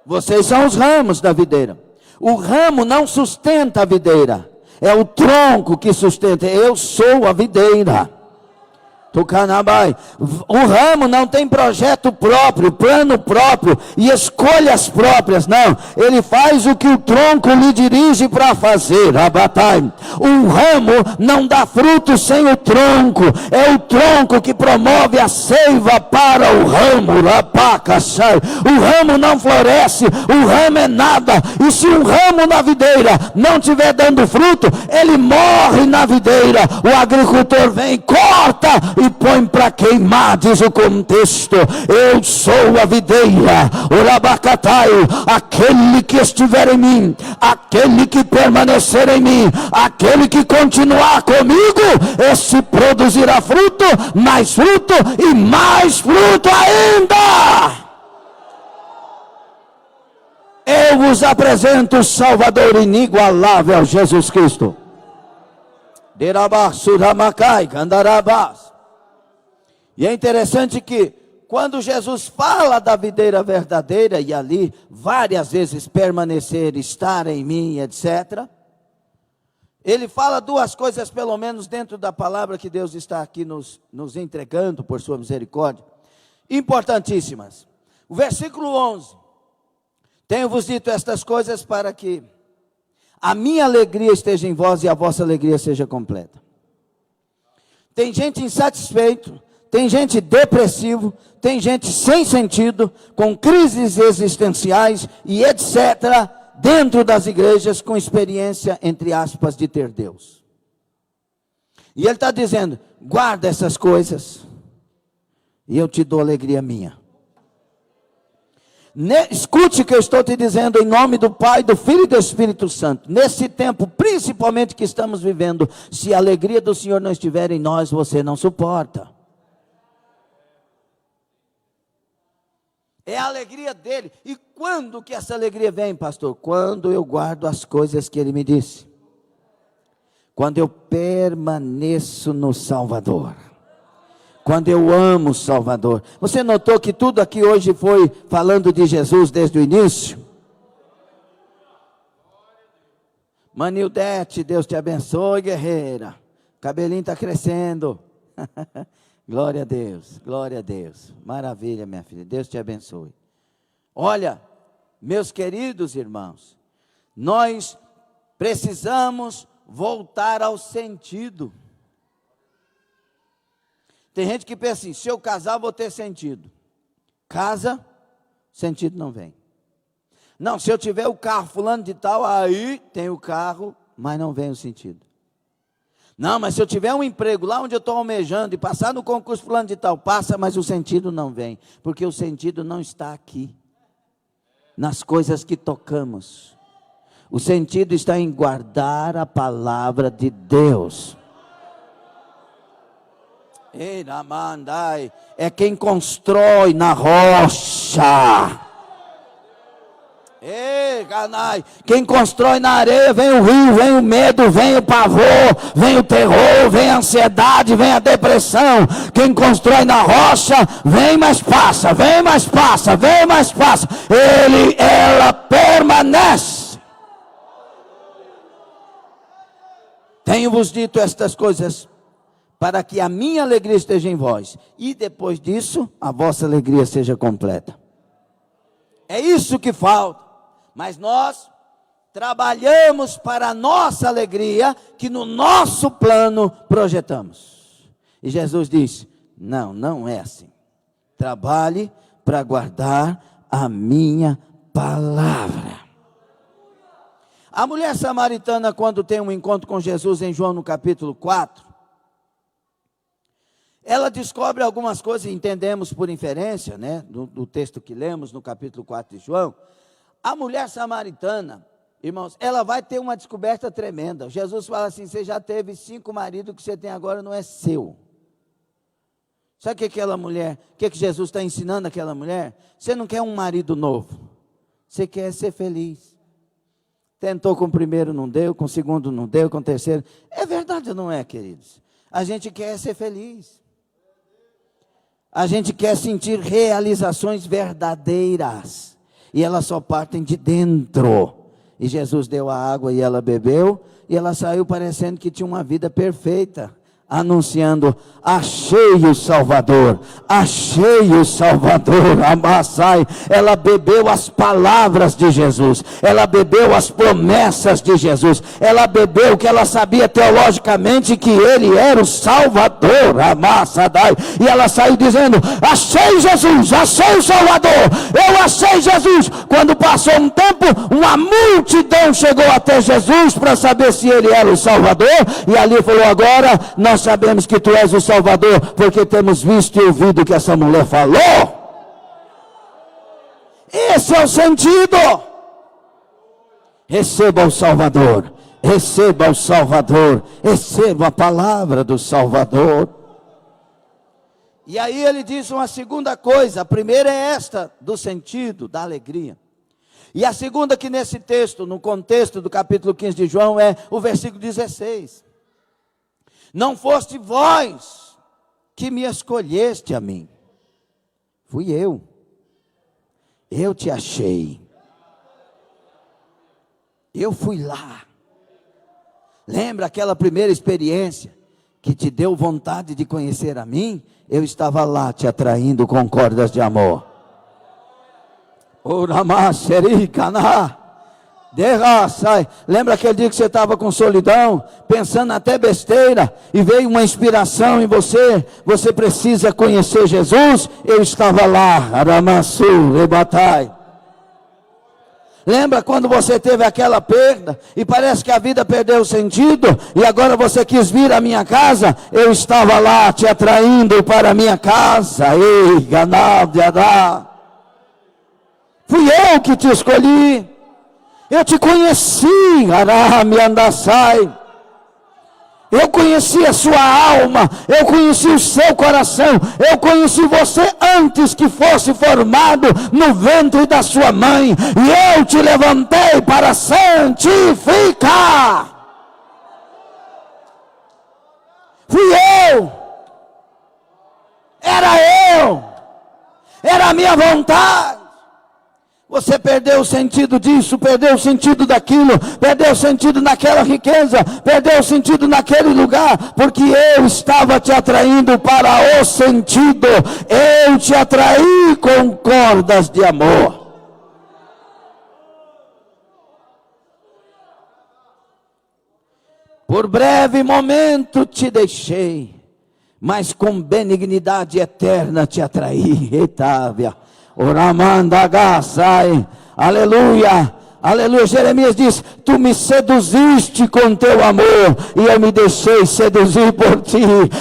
Vocês são os ramos da videira. O ramo não sustenta a videira. É o tronco que sustenta. Eu sou a videira. Tucanabai. O ramo não tem projeto próprio, plano próprio e escolhas próprias, não. Ele faz o que o tronco lhe dirige para fazer. Abatai. O ramo não dá fruto sem o tronco. É o tronco que promove a seiva para o ramo. Rapacachai. O ramo não floresce, o ramo é nada. E se um ramo na videira não estiver dando fruto, ele morre na videira. O agricultor vem, corta e põe para queimar, diz o contexto. Eu sou a videira, Urabacatai, aquele que estiver em mim, aquele que permanecer em mim, aquele que continuar comigo, esse produzirá fruto, mais fruto e mais fruto ainda. Eu vos apresento o Salvador inigualável, Jesus Cristo. Derabassuramacai, Gandarabas. E é interessante que quando Jesus fala da videira verdadeira, e ali várias vezes permanecer, estar em mim, etc. Ele fala duas coisas pelo menos dentro da palavra que Deus está aqui nos entregando por sua misericórdia. Importantíssimas. O versículo 11. Tenho-vos dito estas coisas para que a minha alegria esteja em vós e a vossa alegria seja completa. Tem gente insatisfeito. Tem gente depressivo, tem gente sem sentido, com crises existenciais e etc., dentro das igrejas, com experiência, entre aspas, de ter Deus. E ele está dizendo, guarda essas coisas, e eu te dou alegria minha. Escute o que eu estou te dizendo em nome do Pai, do Filho e do Espírito Santo. Nesse tempo, principalmente que estamos vivendo, se a alegria do Senhor não estiver em nós, você não suporta. É a alegria dele. E quando que essa alegria vem, pastor? Quando eu guardo as coisas que ele me disse. Quando eu permaneço no Salvador. Quando eu amo o Salvador. Você notou que tudo aqui hoje foi falando de Jesus desde o início? Manildete, Deus te abençoe, guerreira. Cabelinho está crescendo. Glória a Deus, glória a Deus. Maravilha, minha filha. Deus te abençoe. Olha, meus queridos irmãos, nós precisamos voltar ao sentido. Tem gente que pensa assim, se eu casar vou ter sentido. Casa, sentido não vem. Não, se eu tiver o carro fulano de tal, aí tem o carro, mas não vem o sentido. Não, mas se eu tiver um emprego lá onde eu estou almejando e passar no concurso fulano de tal, passa, mas o sentido não vem. Porque o sentido não está aqui, nas coisas que tocamos. O sentido está em guardar a palavra de Deus. É quem constrói na rocha. Ei, canai, quem constrói na areia, vem o rio, vem o medo, vem o pavor, vem o terror, vem a ansiedade, vem a depressão. Quem constrói na rocha, vem mais passa, vem mais passa, vem mais passa. Ela permanece. Tenho-vos dito estas coisas, para que a minha alegria esteja em vós, e depois disso, a vossa alegria seja completa. É isso que falta. Mas nós trabalhamos para a nossa alegria, que no nosso plano projetamos. E Jesus disse, não é assim. Trabalhe para guardar a minha palavra. A mulher samaritana, quando tem um encontro com Jesus em João no capítulo 4, ela descobre algumas coisas, entendemos por inferência, né, do texto que lemos no capítulo 4 de João. A mulher samaritana, Irmãos, ela vai ter uma descoberta tremenda. Jesus fala assim: você já teve 5 maridos, o que você tem agora não é seu. Sabe o que aquela mulher, o que Jesus está ensinando aquela mulher? Você não quer um marido novo, você quer ser feliz. Tentou com o primeiro, não deu, com o segundo não deu, com o terceiro. É verdade ou não é, queridos? A gente quer ser feliz. A gente quer sentir realizações verdadeiras. E elas só partem de dentro. E Jesus deu a água e ela bebeu. E ela saiu parecendo que tinha uma vida perfeita, anunciando: achei o Salvador, achei o Salvador, Amassai. Ela bebeu as palavras de Jesus, ela bebeu as promessas de Jesus, ela bebeu que ela sabia teologicamente que ele era o Salvador, Amassadai. E ela saiu dizendo: achei Jesus, achei o Salvador, eu achei Jesus. Quando passou um tempo, uma multidão chegou até Jesus para saber se ele era o Salvador, e ali falou: agora nós sabemos que tu és o Salvador, porque temos visto e ouvido o que essa mulher falou. Esse é o sentido. Receba o Salvador, receba o Salvador, receba a palavra do Salvador. E aí ele diz uma segunda coisa. A primeira é esta, do sentido, da alegria. E a segunda, que nesse texto, no contexto do capítulo 15 de João, é o versículo 16. Não foste vós que me escolheste a mim, fui eu te achei, eu fui lá. Lembra aquela primeira experiência que te deu vontade de conhecer a mim? Eu estava lá te atraindo com cordas de amor. Lembra aquele dia que você estava com solidão, pensando até besteira, e veio uma inspiração em você? Você precisa conhecer Jesus. Eu estava lá. Lembra quando você teve aquela perda e parece que a vida perdeu o sentido, e agora você quis vir à minha casa? Eu estava lá te atraindo para a minha casa. Ei, ganada. Fui eu que te escolhi. Eu te conheci, Aramiandassai. Eu conheci a sua alma, eu conheci o seu coração, eu conheci você antes que fosse formado no ventre da sua mãe, e eu te levantei para santificar. Fui eu, era a minha vontade. Você perdeu o sentido disso, perdeu o sentido daquilo, perdeu o sentido naquela riqueza, perdeu o sentido naquele lugar, porque eu estava te atraindo para o sentido. Eu te atraí com cordas de amor. Por breve momento te deixei, mas com benignidade eterna te atraí. Etávia. Oramandagasai, aleluia, aleluia. Jeremias diz: tu me seduziste com teu amor, e eu me deixei seduzir por ti.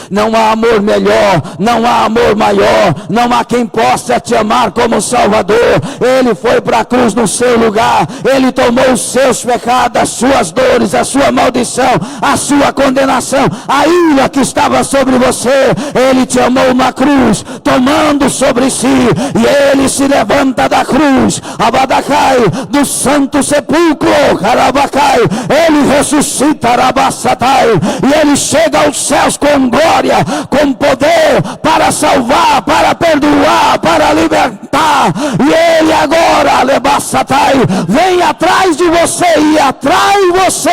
Não há amor melhor, não há amor maior, não há quem possa te amar como Salvador. Ele foi para a cruz no seu lugar, ele tomou os seus pecados, as suas dores, a sua maldição, a sua condenação, a ira que estava sobre você. Ele te amou na cruz, tomando sobre si, e ele se levanta da cruz, Abadacai, do santo sepulcro, Carabacai. Ele ressuscita, Arabassatai, e ele chega aos céus com glória, com poder, para salvar, para perdoar, para libertar. E ele agora, Alebassatai, vem atrás de você e atrai você,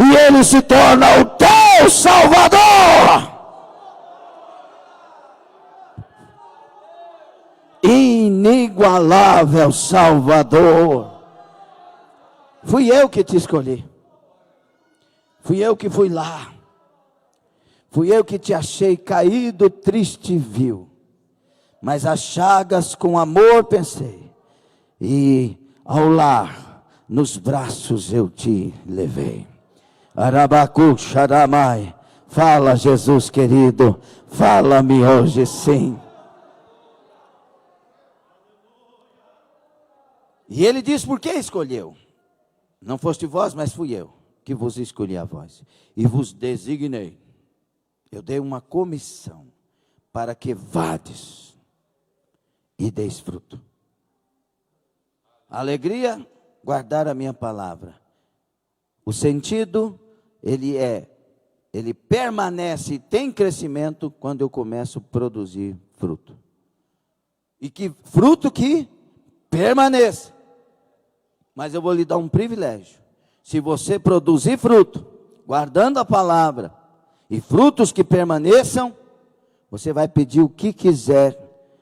e ele se torna o teu Salvador. Inigualável Salvador. Fui eu que te escolhi. Fui eu que fui lá. Fui eu que te achei caído, triste e vil. Mas as chagas com amor pensei, e ao lar, nos braços eu te levei. Arabacu Sharamai. Fala, Jesus querido. Fala-me hoje sim. E ele diz por que escolheu. Não foste vós, mas fui eu que vos escolhi a vós. E vos designei. Eu dei uma comissão para que vades e deis fruto. Alegria, guardar a minha palavra. O sentido, ele permanece e tem crescimento quando eu começo a produzir fruto. E que fruto que permaneça. Mas eu vou lhe dar um privilégio. Se você produzir fruto, guardando a palavra, e frutos que permaneçam, você vai pedir o que quiser,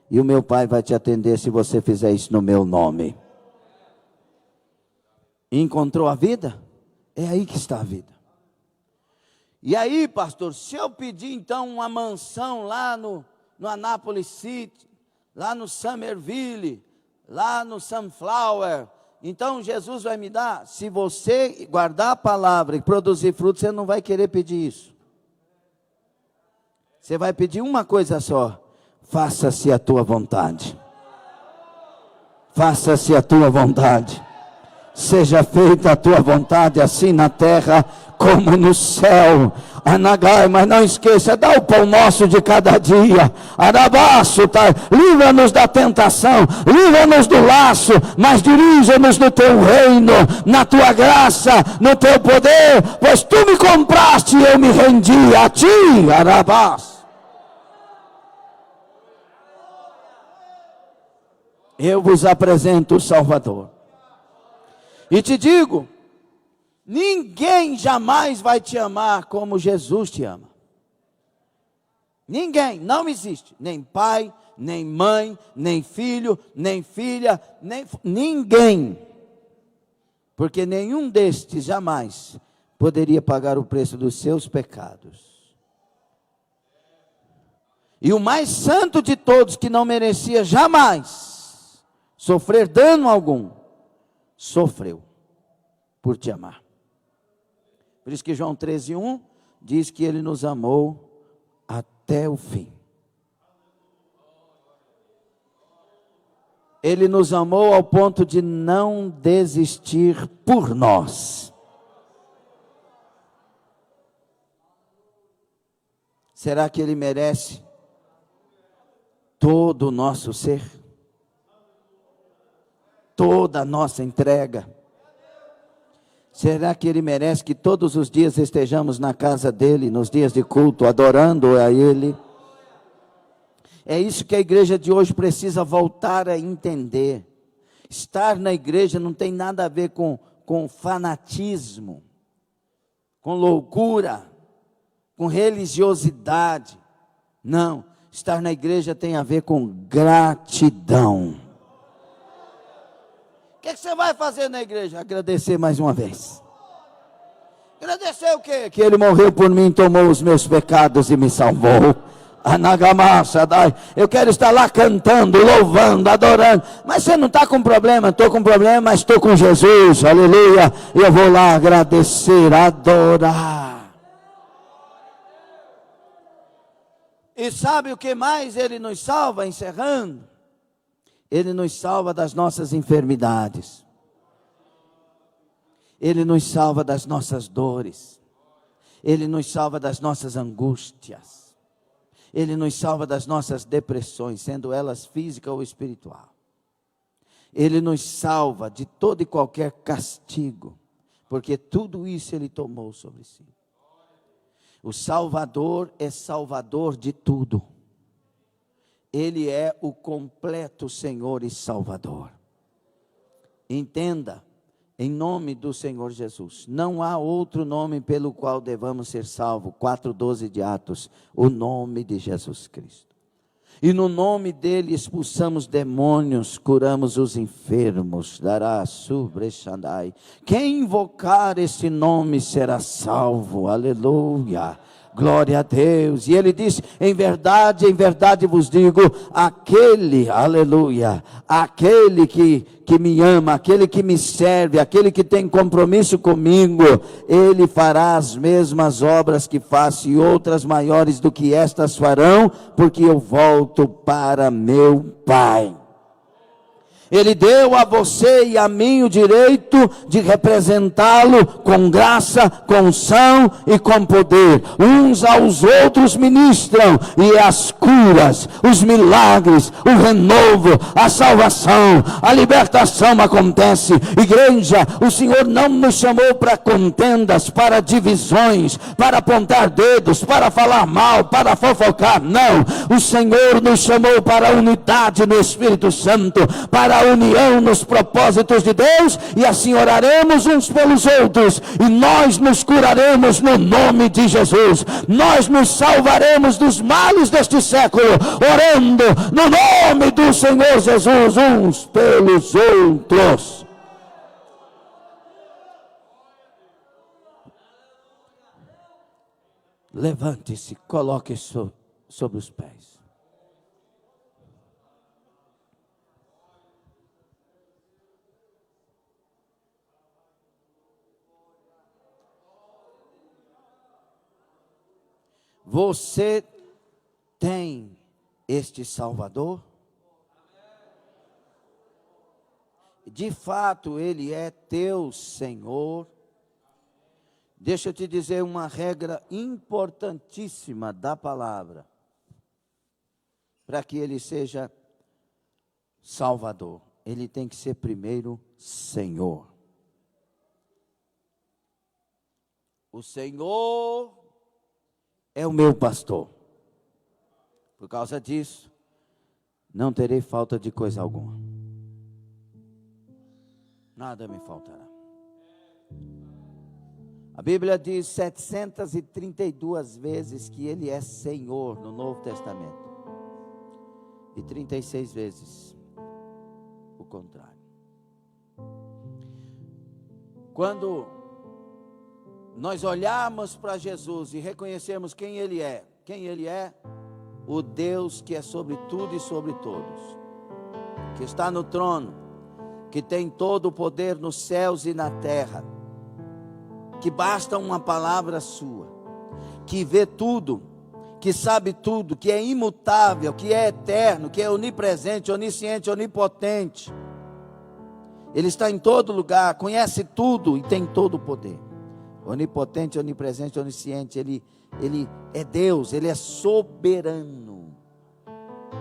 e o meu Pai vai te atender se você fizer isso no meu nome. Encontrou a vida? É aí que está a vida. E aí, pastor, se eu pedir então uma mansão lá no Annapolis City, lá no Somerville, lá no Sunflower, então Jesus vai me dar? Se você guardar a palavra e produzir fruto, você não vai querer pedir isso. Você vai pedir uma coisa só: faça-se a tua vontade. Faça-se a tua vontade. Seja feita a tua vontade, assim na terra como no céu. Anagai, mas não esqueça, dá o pão nosso de cada dia. Arabaço, tá? Livra-nos da tentação, livra-nos do laço, mas dirija-nos no teu reino, na tua graça, no teu poder, pois tu me compraste e eu me rendi a ti. Arabaço. Eu vos apresento o Salvador. E te digo, ninguém jamais vai te amar como Jesus te ama. Ninguém, não existe. Nem pai, nem mãe, nem filho, nem filha, ninguém. Porque nenhum destes jamais poderia pagar o preço dos seus pecados. E o mais santo de todos, que não merecia jamais sofrer dano algum, sofreu por te amar. Por isso que João 13:1 diz que ele nos amou até o fim. Ele nos amou ao ponto de não desistir por nós. Será que ele merece todo o nosso ser? Toda a nossa entrega? Será que ele merece que todos os dias estejamos na casa dele, nos dias de culto, adorando a ele? É isso que a igreja de hoje precisa voltar a entender. Estar na igreja não tem nada a ver com fanatismo, com loucura, com religiosidade. Não, estar na igreja tem a ver com gratidão. O que você vai fazer na igreja? Agradecer mais uma vez. Agradecer o quê? Que ele morreu por mim, tomou os meus pecados e me salvou. Eu quero estar lá cantando, louvando, adorando. Mas você não está com problema? Estou com problema, mas estou com Jesus. Aleluia. Eu vou lá agradecer, adorar. E sabe o que mais ele nos salva? Encerrando. Ele nos salva das nossas enfermidades. Ele nos salva das nossas dores. Ele nos salva das nossas angústias. Ele nos salva das nossas depressões, sendo elas física ou espiritual. Ele nos salva de todo e qualquer castigo, porque tudo isso ele tomou sobre si. O Salvador é Salvador de tudo. Ele é o completo Senhor e Salvador. Entenda, em nome do Senhor Jesus, não há outro nome pelo qual devamos ser salvos. 4:12 de Atos, o nome de Jesus Cristo. E no nome dele expulsamos demônios, curamos os enfermos. Quem invocar esse nome será salvo. Aleluia. Glória a Deus. E ele diz: em verdade vos digo, aquele, aleluia, aquele que me ama, aquele que me serve, aquele que tem compromisso comigo, ele fará as mesmas obras que faço, e outras maiores do que estas farão, porque eu volto para meu Pai. Ele deu a você e a mim o direito de representá-lo com graça, com unção e com poder. Uns aos outros ministram, e as curas, os milagres, o renovo, a salvação, a libertação acontece. Igreja, o Senhor não nos chamou para contendas, para divisões, para apontar dedos, para falar mal, para fofocar. Não, o Senhor nos chamou para a unidade no Espírito Santo, para a união nos propósitos de Deus, e assim oraremos uns pelos outros, e nós nos curaremos no nome de Jesus. Nós nos salvaremos dos males deste século, orando no nome do Senhor Jesus uns pelos outros. Levante-se, coloque sobre os pés. Você tem este Salvador? De fato, Ele é teu Senhor. Deixa eu te dizer uma regra importantíssima da palavra, para que Ele seja Salvador. Ele tem que ser primeiro Senhor. O Senhor é o meu pastor. Por causa disso, não terei falta de coisa alguma. Nada me faltará. A Bíblia diz 732 vezes que Ele é Senhor no Novo Testamento. E 36 vezes o contrário. Quando nós olharmos para Jesus e reconhecermos quem Ele é, o Deus que é sobre tudo e sobre todos, que está no trono, que tem todo o poder nos céus e na terra, que basta uma palavra sua, que vê tudo, que sabe tudo, que é imutável, que é eterno, que é onipresente, onisciente, onipotente. Ele está em todo lugar, conhece tudo e tem todo o poder. Onipotente, onipresente, onisciente, Ele é Deus, Ele é soberano.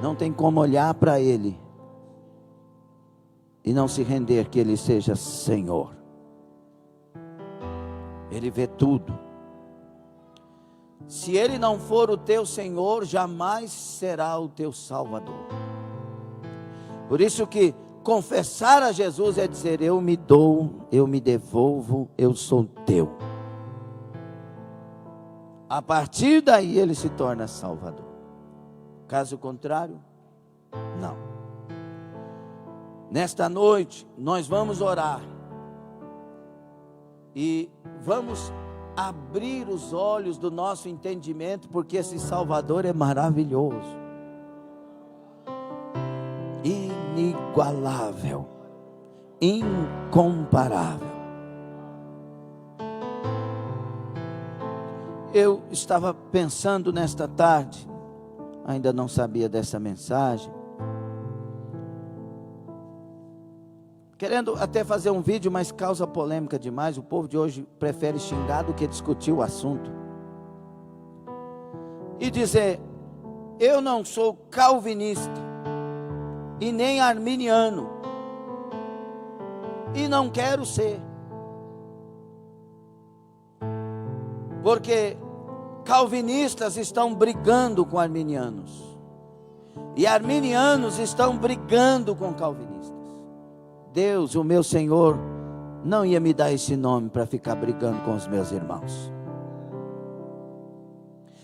Não tem como olhar para Ele e não se render que Ele seja Senhor. Ele vê tudo. Se Ele não for o teu Senhor, jamais será o teu Salvador. Por isso que confessar a Jesus é dizer: eu me dou, eu me devolvo, eu sou teu. A partir daí Ele se torna Salvador. Caso contrário, não. Nesta noite nós vamos orar e vamos abrir os olhos do nosso entendimento, porque esse Salvador é maravilhoso, inigualável, incomparável. Eu estava pensando nesta tarde, ainda não sabia dessa mensagem, querendo até fazer um vídeo, mas causa polêmica demais. O povo de hoje prefere xingar do que discutir o assunto. E dizer: eu não sou calvinista e nem arminiano, e não quero ser, porque calvinistas estão brigando com arminianos, e arminianos estão brigando com calvinistas. Deus, o meu Senhor, não ia me dar esse nome para ficar brigando com os meus irmãos.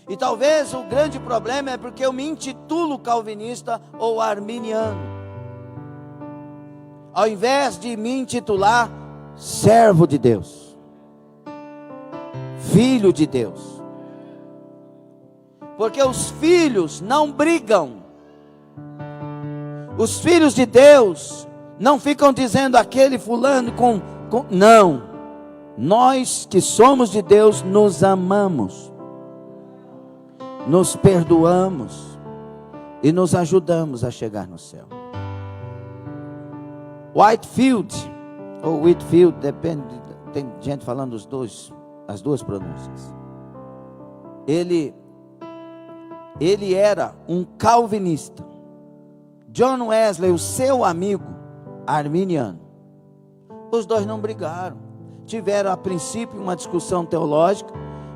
E talvez o grande problema é porque eu me intitulo calvinista ou arminiano, ao invés de me intitular servo de Deus, filho de Deus. Porque os filhos não brigam. Os filhos de Deus não ficam dizendo aquele fulano com... Não. Nós que somos de Deus nos amamos, nos perdoamos e nos ajudamos a chegar no céu. Whitefield, ou Whitfield, depende, tem gente falando as duas pronúncias. Ele era um calvinista. John Wesley, o seu amigo, arminiano. Os dois não brigaram. Tiveram a princípio uma discussão teológica,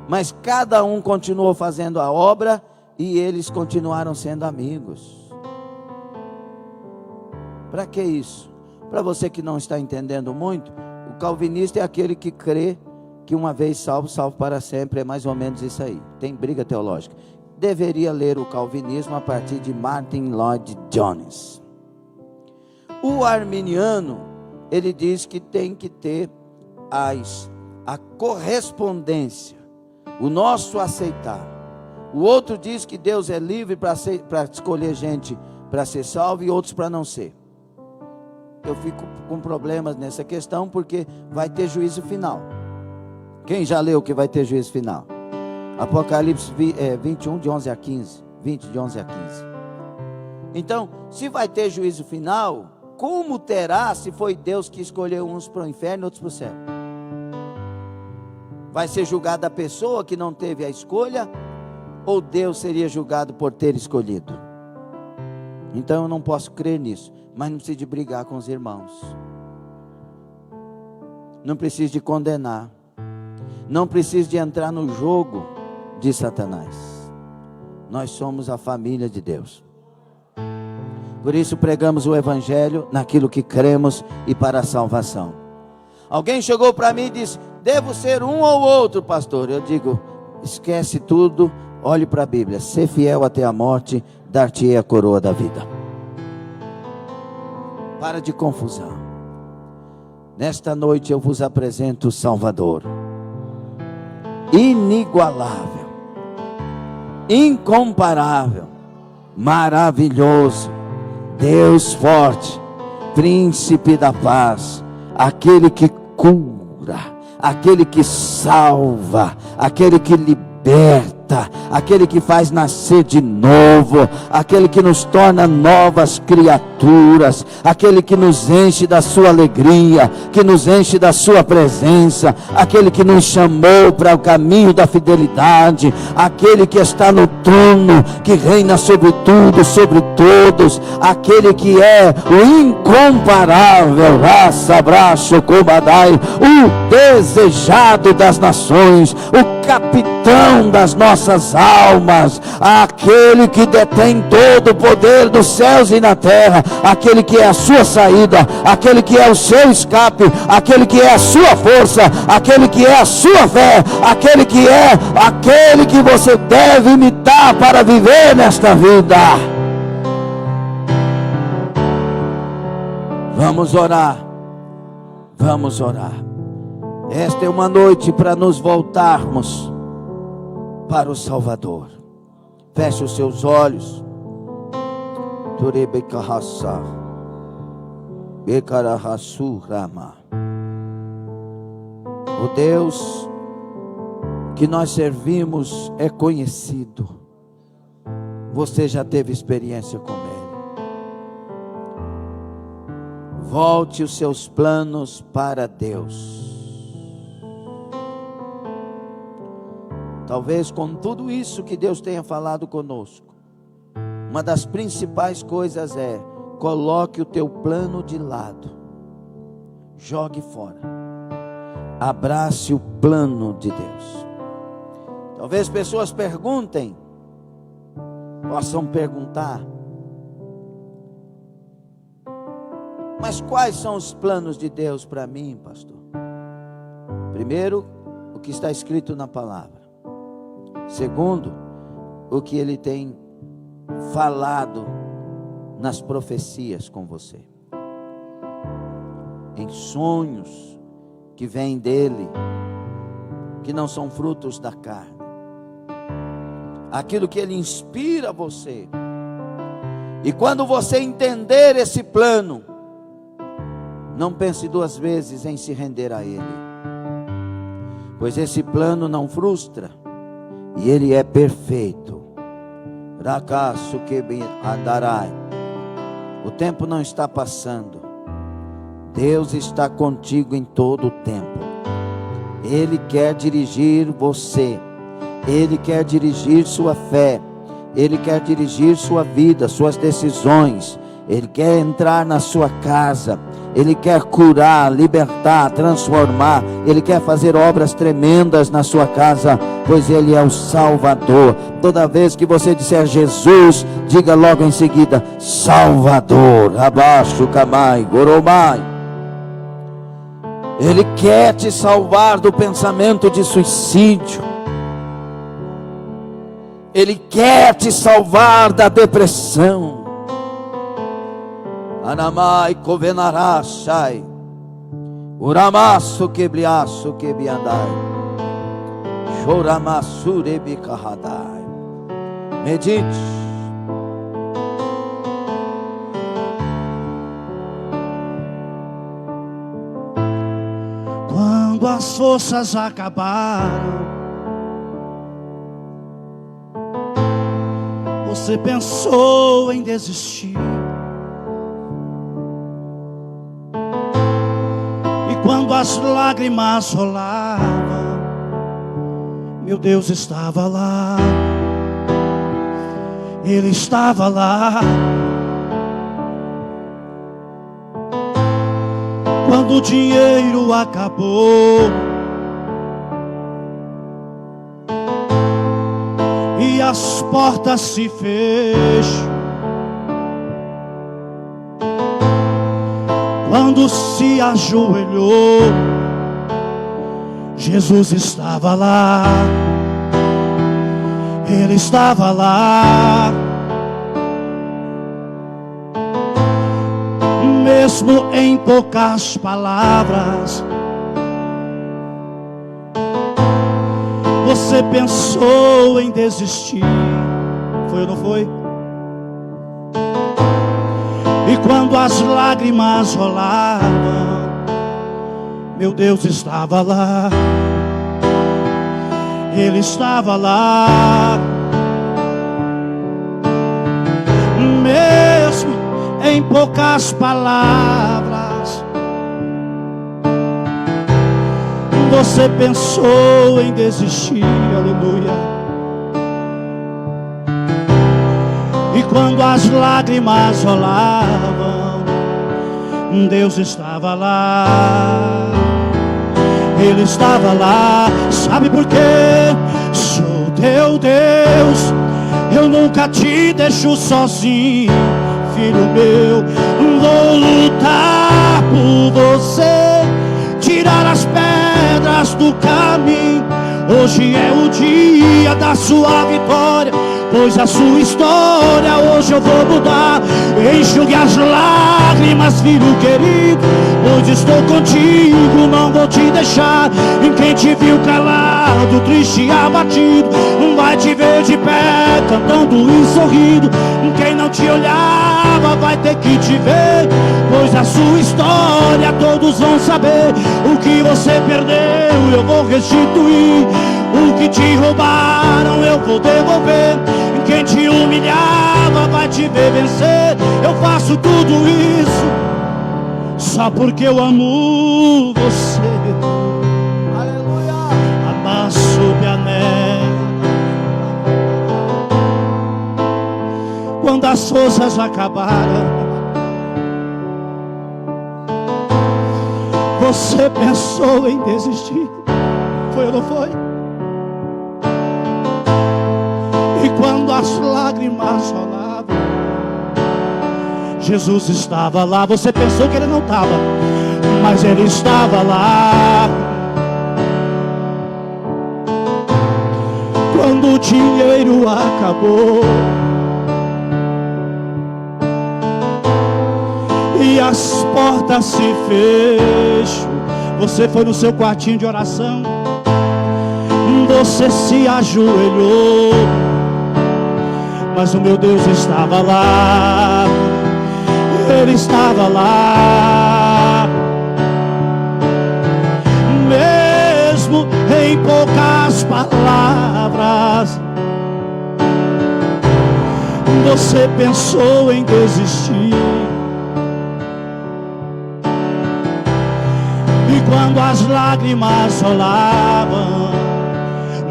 mas cada um continuou fazendo a obra e eles continuaram sendo amigos. Para que isso? Para você que não está entendendo muito, o calvinista é aquele que crê que uma vez salvo, salvo para sempre. É mais ou menos isso aí. Tem briga teológica. Deveria ler o calvinismo a partir de Martin Lloyd Jones. O arminiano, ele diz que tem que ter a correspondência, o nosso aceitar. O outro diz que Deus é livre para escolher gente para ser salvo e outros para não ser. Eu fico com problemas nessa questão, porque vai ter juízo final. Quem já leu que vai ter juízo final? Apocalipse 21, de 11 a 15. 20, de 11 a 15. Então, se vai ter juízo final, como terá se foi Deus que escolheu uns para o inferno e outros para o céu? Vai ser julgada a pessoa que não teve a escolha, ou Deus seria julgado por ter escolhido? Então eu não posso crer nisso, mas não preciso de brigar com os irmãos, não preciso de condenar, não preciso de entrar no jogo de Satanás. Nós somos a família de Deus. Por isso pregamos o evangelho naquilo que cremos e para a salvação. Alguém chegou para mim e disse: devo ser um ou outro, pastor? Eu digo: esquece tudo, olhe para a Bíblia. Ser fiel até a morte, dar-te-ei a coroa da vida. Para de confusão. Nesta noite eu vos apresento o Salvador, inigualável, incomparável, maravilhoso, Deus forte, príncipe da paz, aquele que cura, aquele que salva, aquele que liberta, aquele que faz nascer de novo, aquele que nos torna novas criaturas, aquele que nos enche da sua alegria, que nos enche da sua presença, aquele que nos chamou para o caminho da fidelidade, aquele que está no trono, que reina sobre tudo, sobre todos, aquele que é o incomparável, raça, braço, comadai, o desejado das nações, o capitão das nossas almas, aquele que detém todo o poder dos céus e na terra, aquele que é a sua saída, aquele que é o seu escape, aquele que é a sua força, aquele que é a sua fé, aquele que você deve imitar para viver nesta vida. Vamos orar, vamos orar. Esta é uma noite para nos voltarmos para o Salvador. Feche os seus olhos. O Deus que nós servimos é conhecido. Você já teve experiência com Ele. Volte os seus planos para Deus. Talvez com tudo isso que Deus tenha falado conosco, uma das principais coisas é: coloque o teu plano de lado, jogue fora, abrace o plano de Deus. Talvez pessoas possam perguntar: mas quais são os planos de Deus para mim, pastor? Primeiro, o que está escrito na palavra. Segundo, o que Ele tem falado nas profecias com você, em sonhos que vêm dEle, que não são frutos da carne, aquilo que Ele inspira você. E quando você entender esse plano, não pense duas vezes em se render a Ele, pois esse plano não frustra, e Ele é perfeito. O tempo não está passando, Deus está contigo em todo o tempo. Ele quer dirigir você. Ele quer dirigir sua fé. Ele quer dirigir sua vida, suas decisões. Ele quer entrar na sua casa. Ele quer curar, libertar, transformar. Ele quer fazer obras tremendas na sua casa, pois Ele é o Salvador. Toda vez que você disser Jesus, diga logo em seguida: Salvador. Abaixo, Camai, Goromai. Ele quer te salvar do pensamento de suicídio. Ele quer te salvar da depressão. Anamai kovenarashai. Uramasu kebriasu kebiandai. Choramasu rebikahadai. Medite. Quando as forças acabaram, você pensou em desistir. E quando as lágrimas rolavam, meu Deus estava lá. Ele estava lá. Quando o dinheiro acabou e as portas se fecham, quando se ajoelhou, Jesus estava lá. Ele estava lá. Mesmo em poucas palavras, você pensou em desistir. Foi ou não foi? E quando as lágrimas rolavam, meu Deus estava lá. Ele estava lá. Mesmo em poucas palavras, você pensou em desistir. Aleluia. E quando as lágrimas rolavam, Deus estava lá. Ele estava lá. Sabe por quê? Sou teu Deus, eu nunca te deixo sozinho. Filho meu, vou lutar por você, tirar as pedras do caminho. Hoje é o dia da sua vitória, pois a sua história hoje eu vou mudar. Enxugue as lágrimas, filho querido, pois estou contigo, não vou te deixar. Em quem te viu calado, triste e abatido, vai te ver de pé, cantando e sorrindo. Quem não te olhava vai ter que te ver, pois a sua história todos vão saber. O que você perdeu eu vou restituir, o que te roubaram eu vou devolver. Quem te humilhava vai te ver vencer. Eu faço tudo isso só porque eu amo você. Aleluia. Amasso piané. Quando as forças acabaram, você pensou em desistir. Foi ou não foi? E quando as lágrimas rolavam, Jesus estava lá. Você pensou que Ele não estava, mas Ele estava lá. Quando o dinheiro acabou e as portas se fecham, você foi no seu quartinho de oração, você se ajoelhou, mas o meu Deus estava lá. Ele estava lá. Mesmo em poucas palavras, você pensou em desistir. quando as lágrimas rolavam,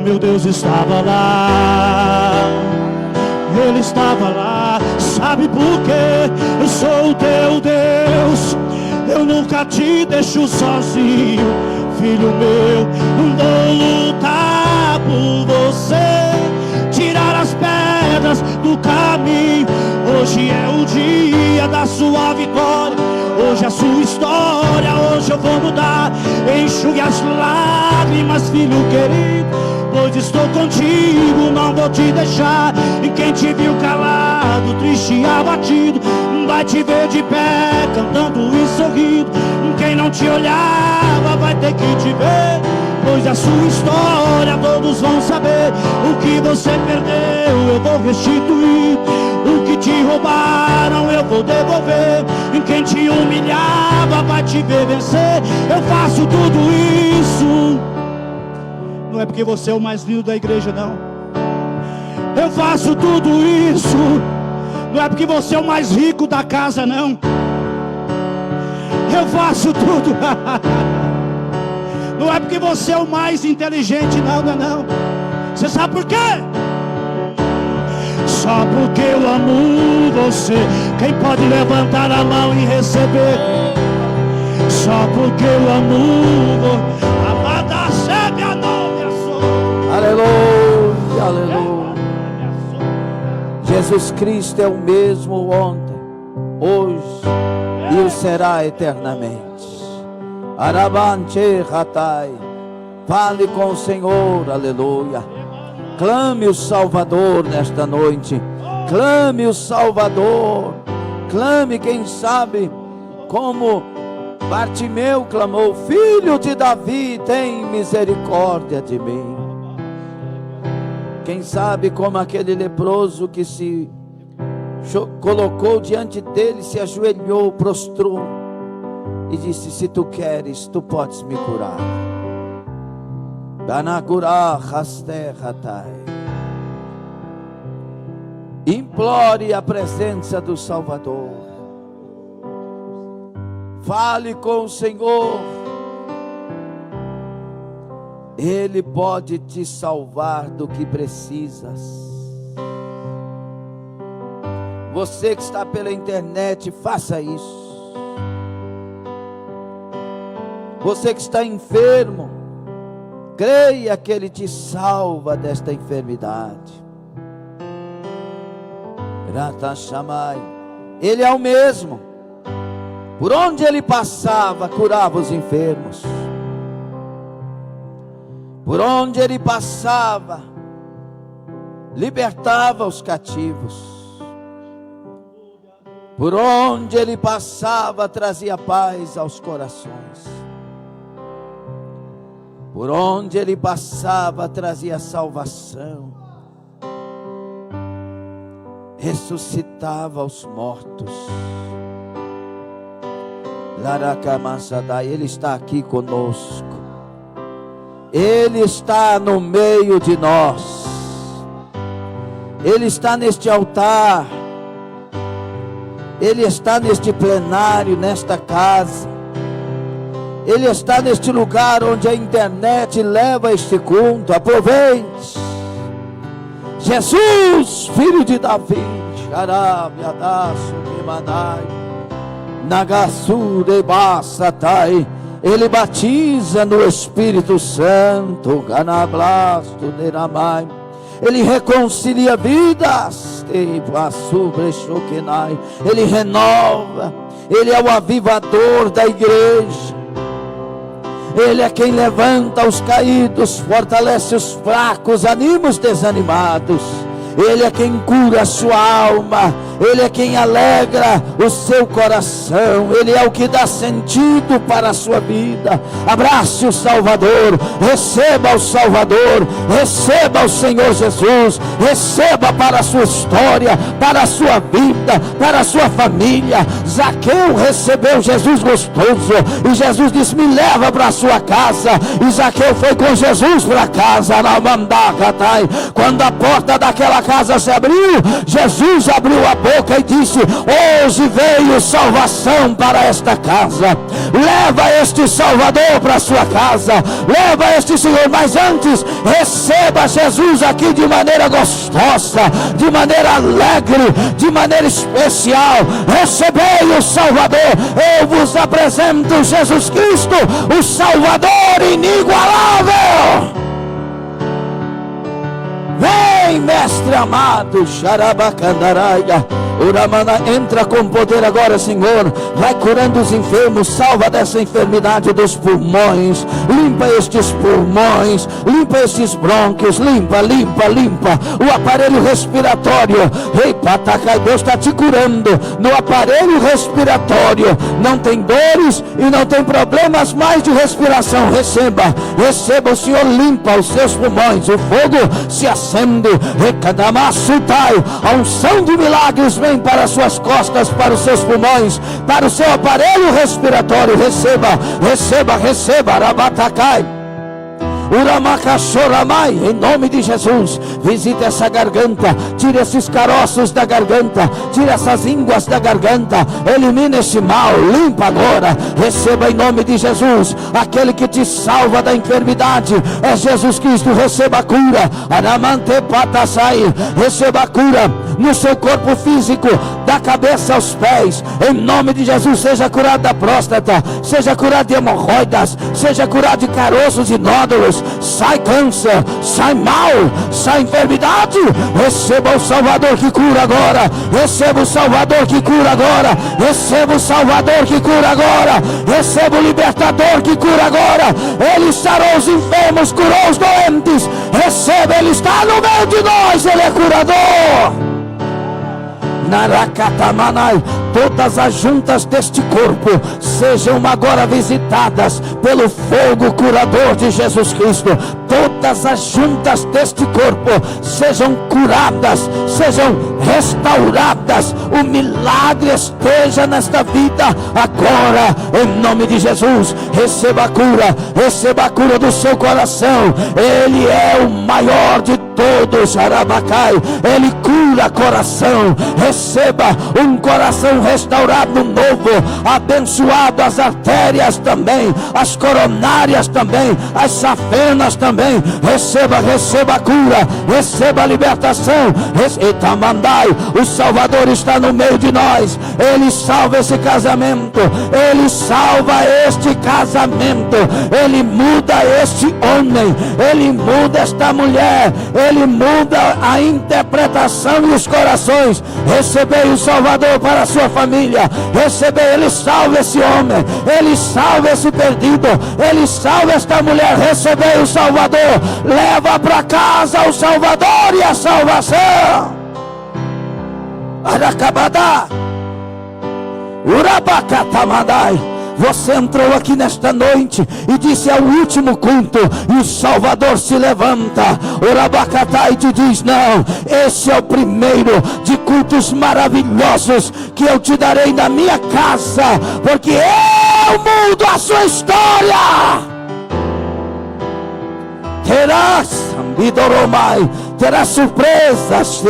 meu Deus estava lá. Ele estava lá. Sabe por quê? Eu sou o teu Deus, eu nunca te deixo sozinho. Filho meu, vou lutar por você, tirar as pedras do caminho. Hoje é o dia da sua vitória, hoje é a sua história, hoje eu vou mudar. Enxugue as lágrimas, filho querido, pois estou contigo, não vou te deixar. E quem te viu calado, triste e abatido, vai te ver de pé, cantando e sorrindo. Quem não te olhava vai ter que te ver, pois a sua história todos vão saber. O que você perdeu eu vou restituir, o que te roubaram eu vou devolver. E quem te humilhava vai te ver vencer. Eu faço tudo isso, não é porque você é o mais lindo da igreja, não. Eu faço tudo isso, não é porque você é o mais rico da casa, não. Eu faço tudo não é porque você é o mais inteligente, não, não, não. Você sabe por quê? Só porque eu amo você. Quem pode levantar a mão e receber? Só porque eu amo você. Amada, sebe a nome, a sua. Aleluia, aleluia. Jesus Cristo é o mesmo ontem, hoje e o será eternamente. Arabante Ratai. Fale com o Senhor, aleluia. Clame o Salvador nesta noite. Clame o Salvador. Clame, quem sabe, como Bartimeu clamou: Filho de Davi, tem misericórdia de mim. Quem sabe como aquele leproso que se colocou diante dele, se ajoelhou, prostrou e disse: se tu queres, tu podes me curar. Implore a presença do Salvador. Fale com o Senhor. Ele pode te salvar do que precisas. Você que está pela internet, faça isso. Você que está enfermo, creia que Ele te salva desta enfermidade. Ele é o mesmo. Por onde Ele passava, curava os enfermos. Por onde Ele passava, libertava os cativos. Por onde Ele passava, trazia paz aos corações. Por onde Ele passava, trazia salvação. Ressuscitava os mortos. Ele está aqui conosco. Ele está no meio de nós. Ele está neste altar. Ele está neste plenário, nesta casa. Ele está neste lugar onde a internet leva este culto. Aproveite. Jesus, filho de Davi, Ele batiza no Espírito Santo. Ele reconcilia vidas. Ele renova. Ele é o avivador da igreja. Ele é quem levanta os caídos, fortalece os fracos, anima os desanimados. Ele é quem cura a sua alma. Ele é quem alegra o seu coração. Ele é o que dá sentido para a sua vida. Abrace o Salvador. Receba o Salvador. Receba o Senhor Jesus. Receba para a sua história, para a sua vida, para a sua família. Zaqueu recebeu Jesus gostoso. E Jesus disse: me leva para a sua casa. E Zaqueu foi com Jesus para casa. Quando a porta daquela casa se abriu, Jesus abriu a boca e disse: hoje veio salvação para esta casa. Leva este Salvador para a sua casa, leva este Senhor. Mas antes, receba Jesus aqui de maneira gostosa, de maneira alegre, de maneira especial. Recebei o Salvador. Eu vos apresento Jesus Cristo, o Salvador inigualável. Vem, mestre amado, Xarabacandaraia, Uramana, entra com poder agora, Senhor. Vai curando os enfermos, salva dessa enfermidade dos pulmões, limpa estes pulmões, limpa estes brônquios, limpa o aparelho respiratório. Ei, Patacai, Deus está te curando no aparelho respiratório. Não tem dores e não tem problemas mais de respiração. Receba, o Senhor limpa os seus pulmões, o fogo se acende. A unção de milagres vem para as suas costas, para os seus pulmões, para o seu aparelho respiratório. Receba, Arabatacai, Uramacachoramai, em nome de Jesus. Visita essa garganta, tira esses caroços da garganta, tira essas ínguas da garganta, elimina esse mal, limpa agora. Receba em nome de Jesus. Aquele que te salva da enfermidade é Jesus Cristo. Receba a cura, Aramante Patasai. Receba a cura no seu corpo físico, da cabeça aos pés, em nome de Jesus. Seja curado da próstata, seja curado de hemorroidas, seja curado de caroços e nódulos. Sai câncer, sai mal, sai enfermidade. Receba o Salvador que cura agora. Receba o Salvador que cura agora. Receba o Salvador que cura agora. Receba o Libertador que cura agora. Ele sarou os enfermos, curou os doentes. Receba, Ele está no meio de nós. Ele é curador. Naracatamanai, todas as juntas deste corpo sejam agora visitadas pelo fogo curador de Jesus Cristo. Todas as juntas deste corpo sejam curadas, sejam restauradas. O milagre esteja nesta vida agora, em nome de Jesus. Receba a cura do seu coração. Ele é o maior de todos, Arabacai. Ele cura coração. Receba um coração restaurado novo, abençoado, as artérias também, as coronárias também, as safenas também. Receba a cura, receba a libertação. Etamandai, o Salvador está no meio de nós. Ele salva esse casamento, Ele salva este casamento, Ele muda este homem, Ele muda esta mulher, Ele muda a interpretação e os corações. Recebei o Salvador para a sua família. Recebei, Ele salva esse homem, Ele salva esse perdido, Ele salva esta mulher. Recebei o Salvador. Leva para casa o Salvador e a salvação. Aracabadá, Urabacatamadai. Você entrou aqui nesta noite e disse: é o último culto, e o Salvador se levanta, Urabacatá, e te diz: não, esse é o primeiro de cultos maravilhosos que eu te darei na minha casa, porque eu mudo a sua história. Terá surpresas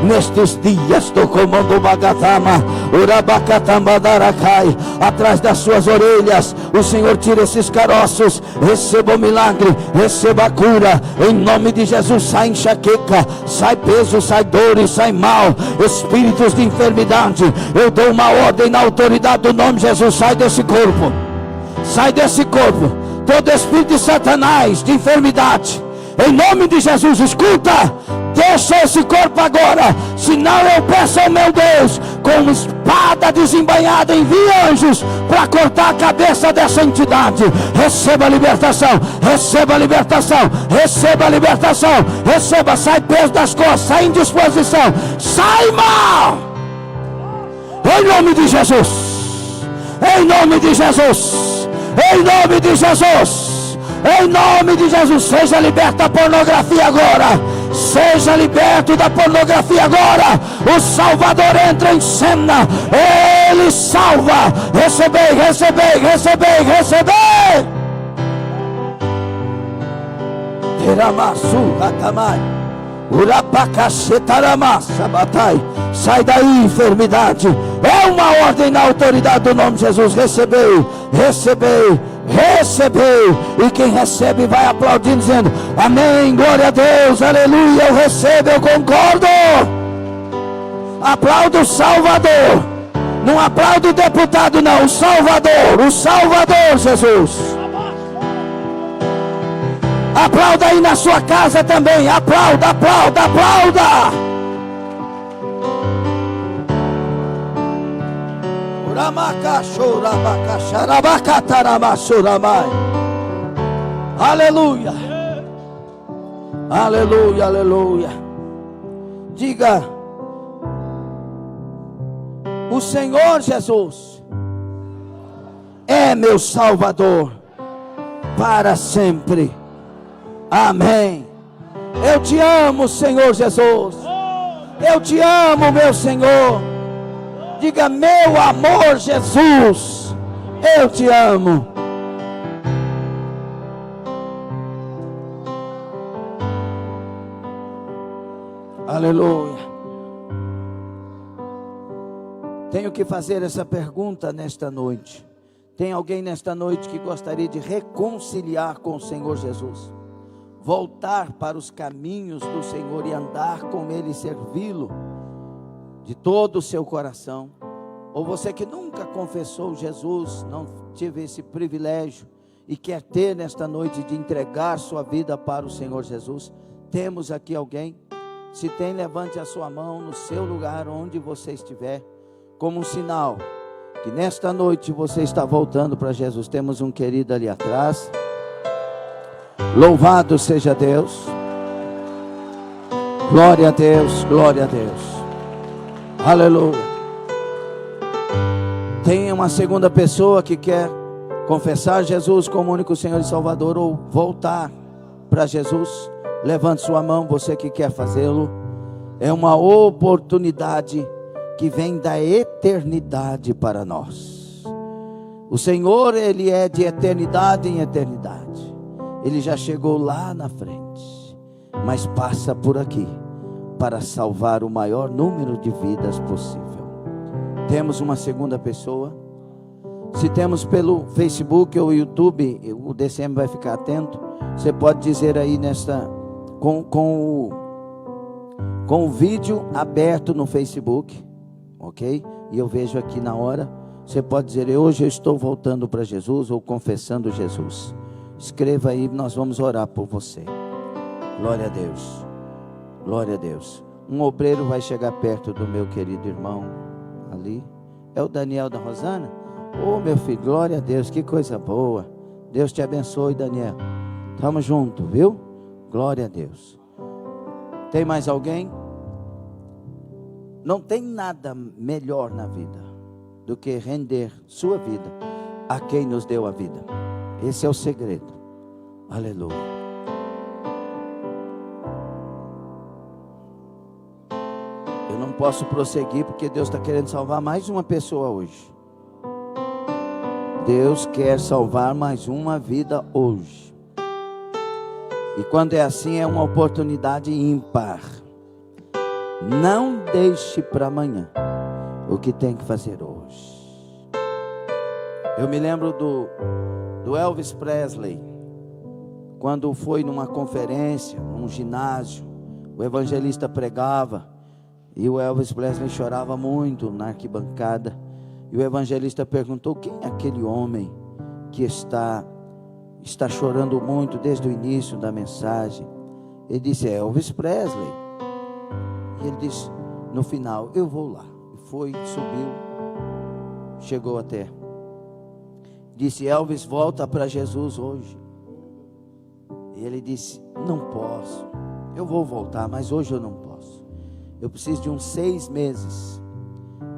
nestes dias do comando Bagatama, Urabacatambadarakai. Atrás das suas orelhas o Senhor tira esses caroços. Receba o milagre, receba a cura em nome de Jesus. Sai enxaqueca, sai peso, sai dores, sai mal, espíritos de enfermidade. Eu dou uma ordem na autoridade do nome de Jesus. Sai desse corpo, sai desse corpo. Todo espírito de Satanás, de enfermidade, em nome de Jesus, escuta, deixa esse corpo agora, senão eu peço ao meu Deus, com espada desembainhada, envie anjos para cortar a cabeça dessa entidade. Receba a libertação, receba a libertação, receba a libertação, receba, sai peso das costas, sai indisposição, sai mal, em nome de Jesus, em nome de Jesus. Em nome de Jesus, em nome de Jesus. Seja liberta a pornografia agora, seja liberto da pornografia agora. O Salvador entra em cena, Ele salva. Recebei, recebei, recebei, recebei. Teramasu Ratamai, Sai daí, enfermidade. É uma ordem na autoridade do nome de Jesus. Recebei, recebei, recebei. E quem recebe vai aplaudindo, dizendo: amém, glória a Deus, aleluia. Eu recebo, eu concordo. Aplauda o Salvador. Não aplauda o deputado, não. O Salvador Jesus. Aplauda aí na sua casa também. Aplauda, aplauda, aplauda. Aleluia. Aleluia, aleluia. Diga: o Senhor Jesus é meu Salvador para sempre. Amém. Eu te amo, Senhor Jesus. Eu te amo, meu Senhor. Diga: meu amor, Jesus, eu te amo. Aleluia. Tenho que fazer essa pergunta nesta noite. Tem alguém nesta noite que gostaria de reconciliar com o Senhor Jesus? Voltar para os caminhos do Senhor e andar com Ele e servi-lo de todo o seu coração? Ou você que nunca confessou Jesus, não tive esse privilégio e quer ter nesta noite de entregar sua vida para o Senhor Jesus? Temos aqui alguém? Se tem, levante a sua mão no seu lugar onde você estiver, como um sinal que nesta noite você está voltando para Jesus. Temos um querido ali atrás. Louvado seja Deus. Glória a Deus, glória a Deus. Aleluia. Tem uma segunda pessoa que quer confessar Jesus como único Senhor e Salvador, ou voltar para Jesus? Levante sua mão, você que quer fazê-lo. É uma oportunidade que vem da eternidade para nós. O Senhor, Ele é de eternidade em eternidade. Ele já chegou lá na frente, mas passa por aqui para salvar o maior número de vidas possível. Temos uma segunda pessoa? Se temos pelo Facebook ou YouTube, o DCM vai ficar atento. Você pode dizer aí com o vídeo aberto no Facebook, ok? E eu vejo aqui na hora. Você pode dizer: hoje eu estou voltando para Jesus, ou confessando Jesus. Escreva aí, nós vamos orar por você. Glória a Deus. Glória a Deus. Um obreiro vai chegar perto do meu querido irmão ali. É o Daniel da Rosana? Oh, meu filho, glória a Deus, que coisa boa. Deus te abençoe, Daniel. Tamo junto, viu? Glória a Deus. Tem mais alguém? Não tem nada melhor na vida do que render sua vida a quem nos deu a vida. Esse é o segredo. Aleluia. Eu não posso prosseguir porque Deus está querendo salvar mais uma pessoa hoje. Deus quer salvar mais uma vida hoje. E quando é assim, é uma oportunidade ímpar. Não deixe para amanhã o que tem que fazer hoje. Eu me lembro do Elvis Presley, quando foi numa conferência, num ginásio, o evangelista pregava e o Elvis Presley chorava muito na arquibancada. E o evangelista perguntou: quem é aquele homem que está chorando muito desde o início da mensagem? Ele disse: é Elvis Presley. E ele disse no final: eu vou lá. E foi, subiu, chegou até. Disse: Elvis, volta para Jesus hoje. E ele disse: não posso. Eu vou voltar, mas hoje eu não posso. Eu preciso de uns 6 meses,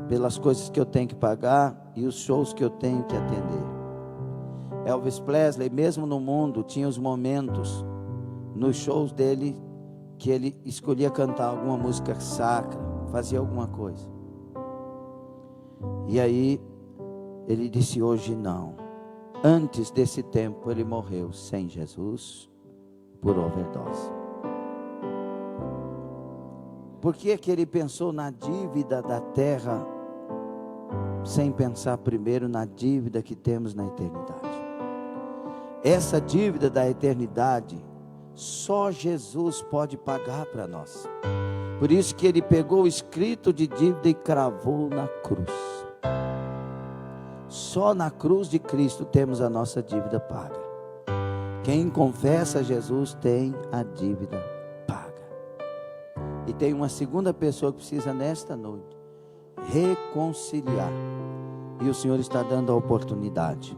pelas coisas que eu tenho que pagar e os shows que eu tenho que atender. Elvis Presley, mesmo no mundo, tinha os momentos nos shows dele que ele escolhia cantar alguma música sacra, fazia alguma coisa. E aí ele disse: hoje não. Antes desse tempo ele morreu sem Jesus por overdose. Por que que ele pensou na dívida da terra, sem pensar primeiro na dívida que temos na eternidade? Essa dívida da eternidade, só Jesus pode pagar para nós. Por isso que ele pegou o escrito de dívida e cravou na cruz. Só na cruz de Cristo temos a nossa dívida paga. Quem confessa Jesus tem a dívida paga. E tem uma segunda pessoa que precisa nesta noite reconciliar. E o Senhor está dando a oportunidade.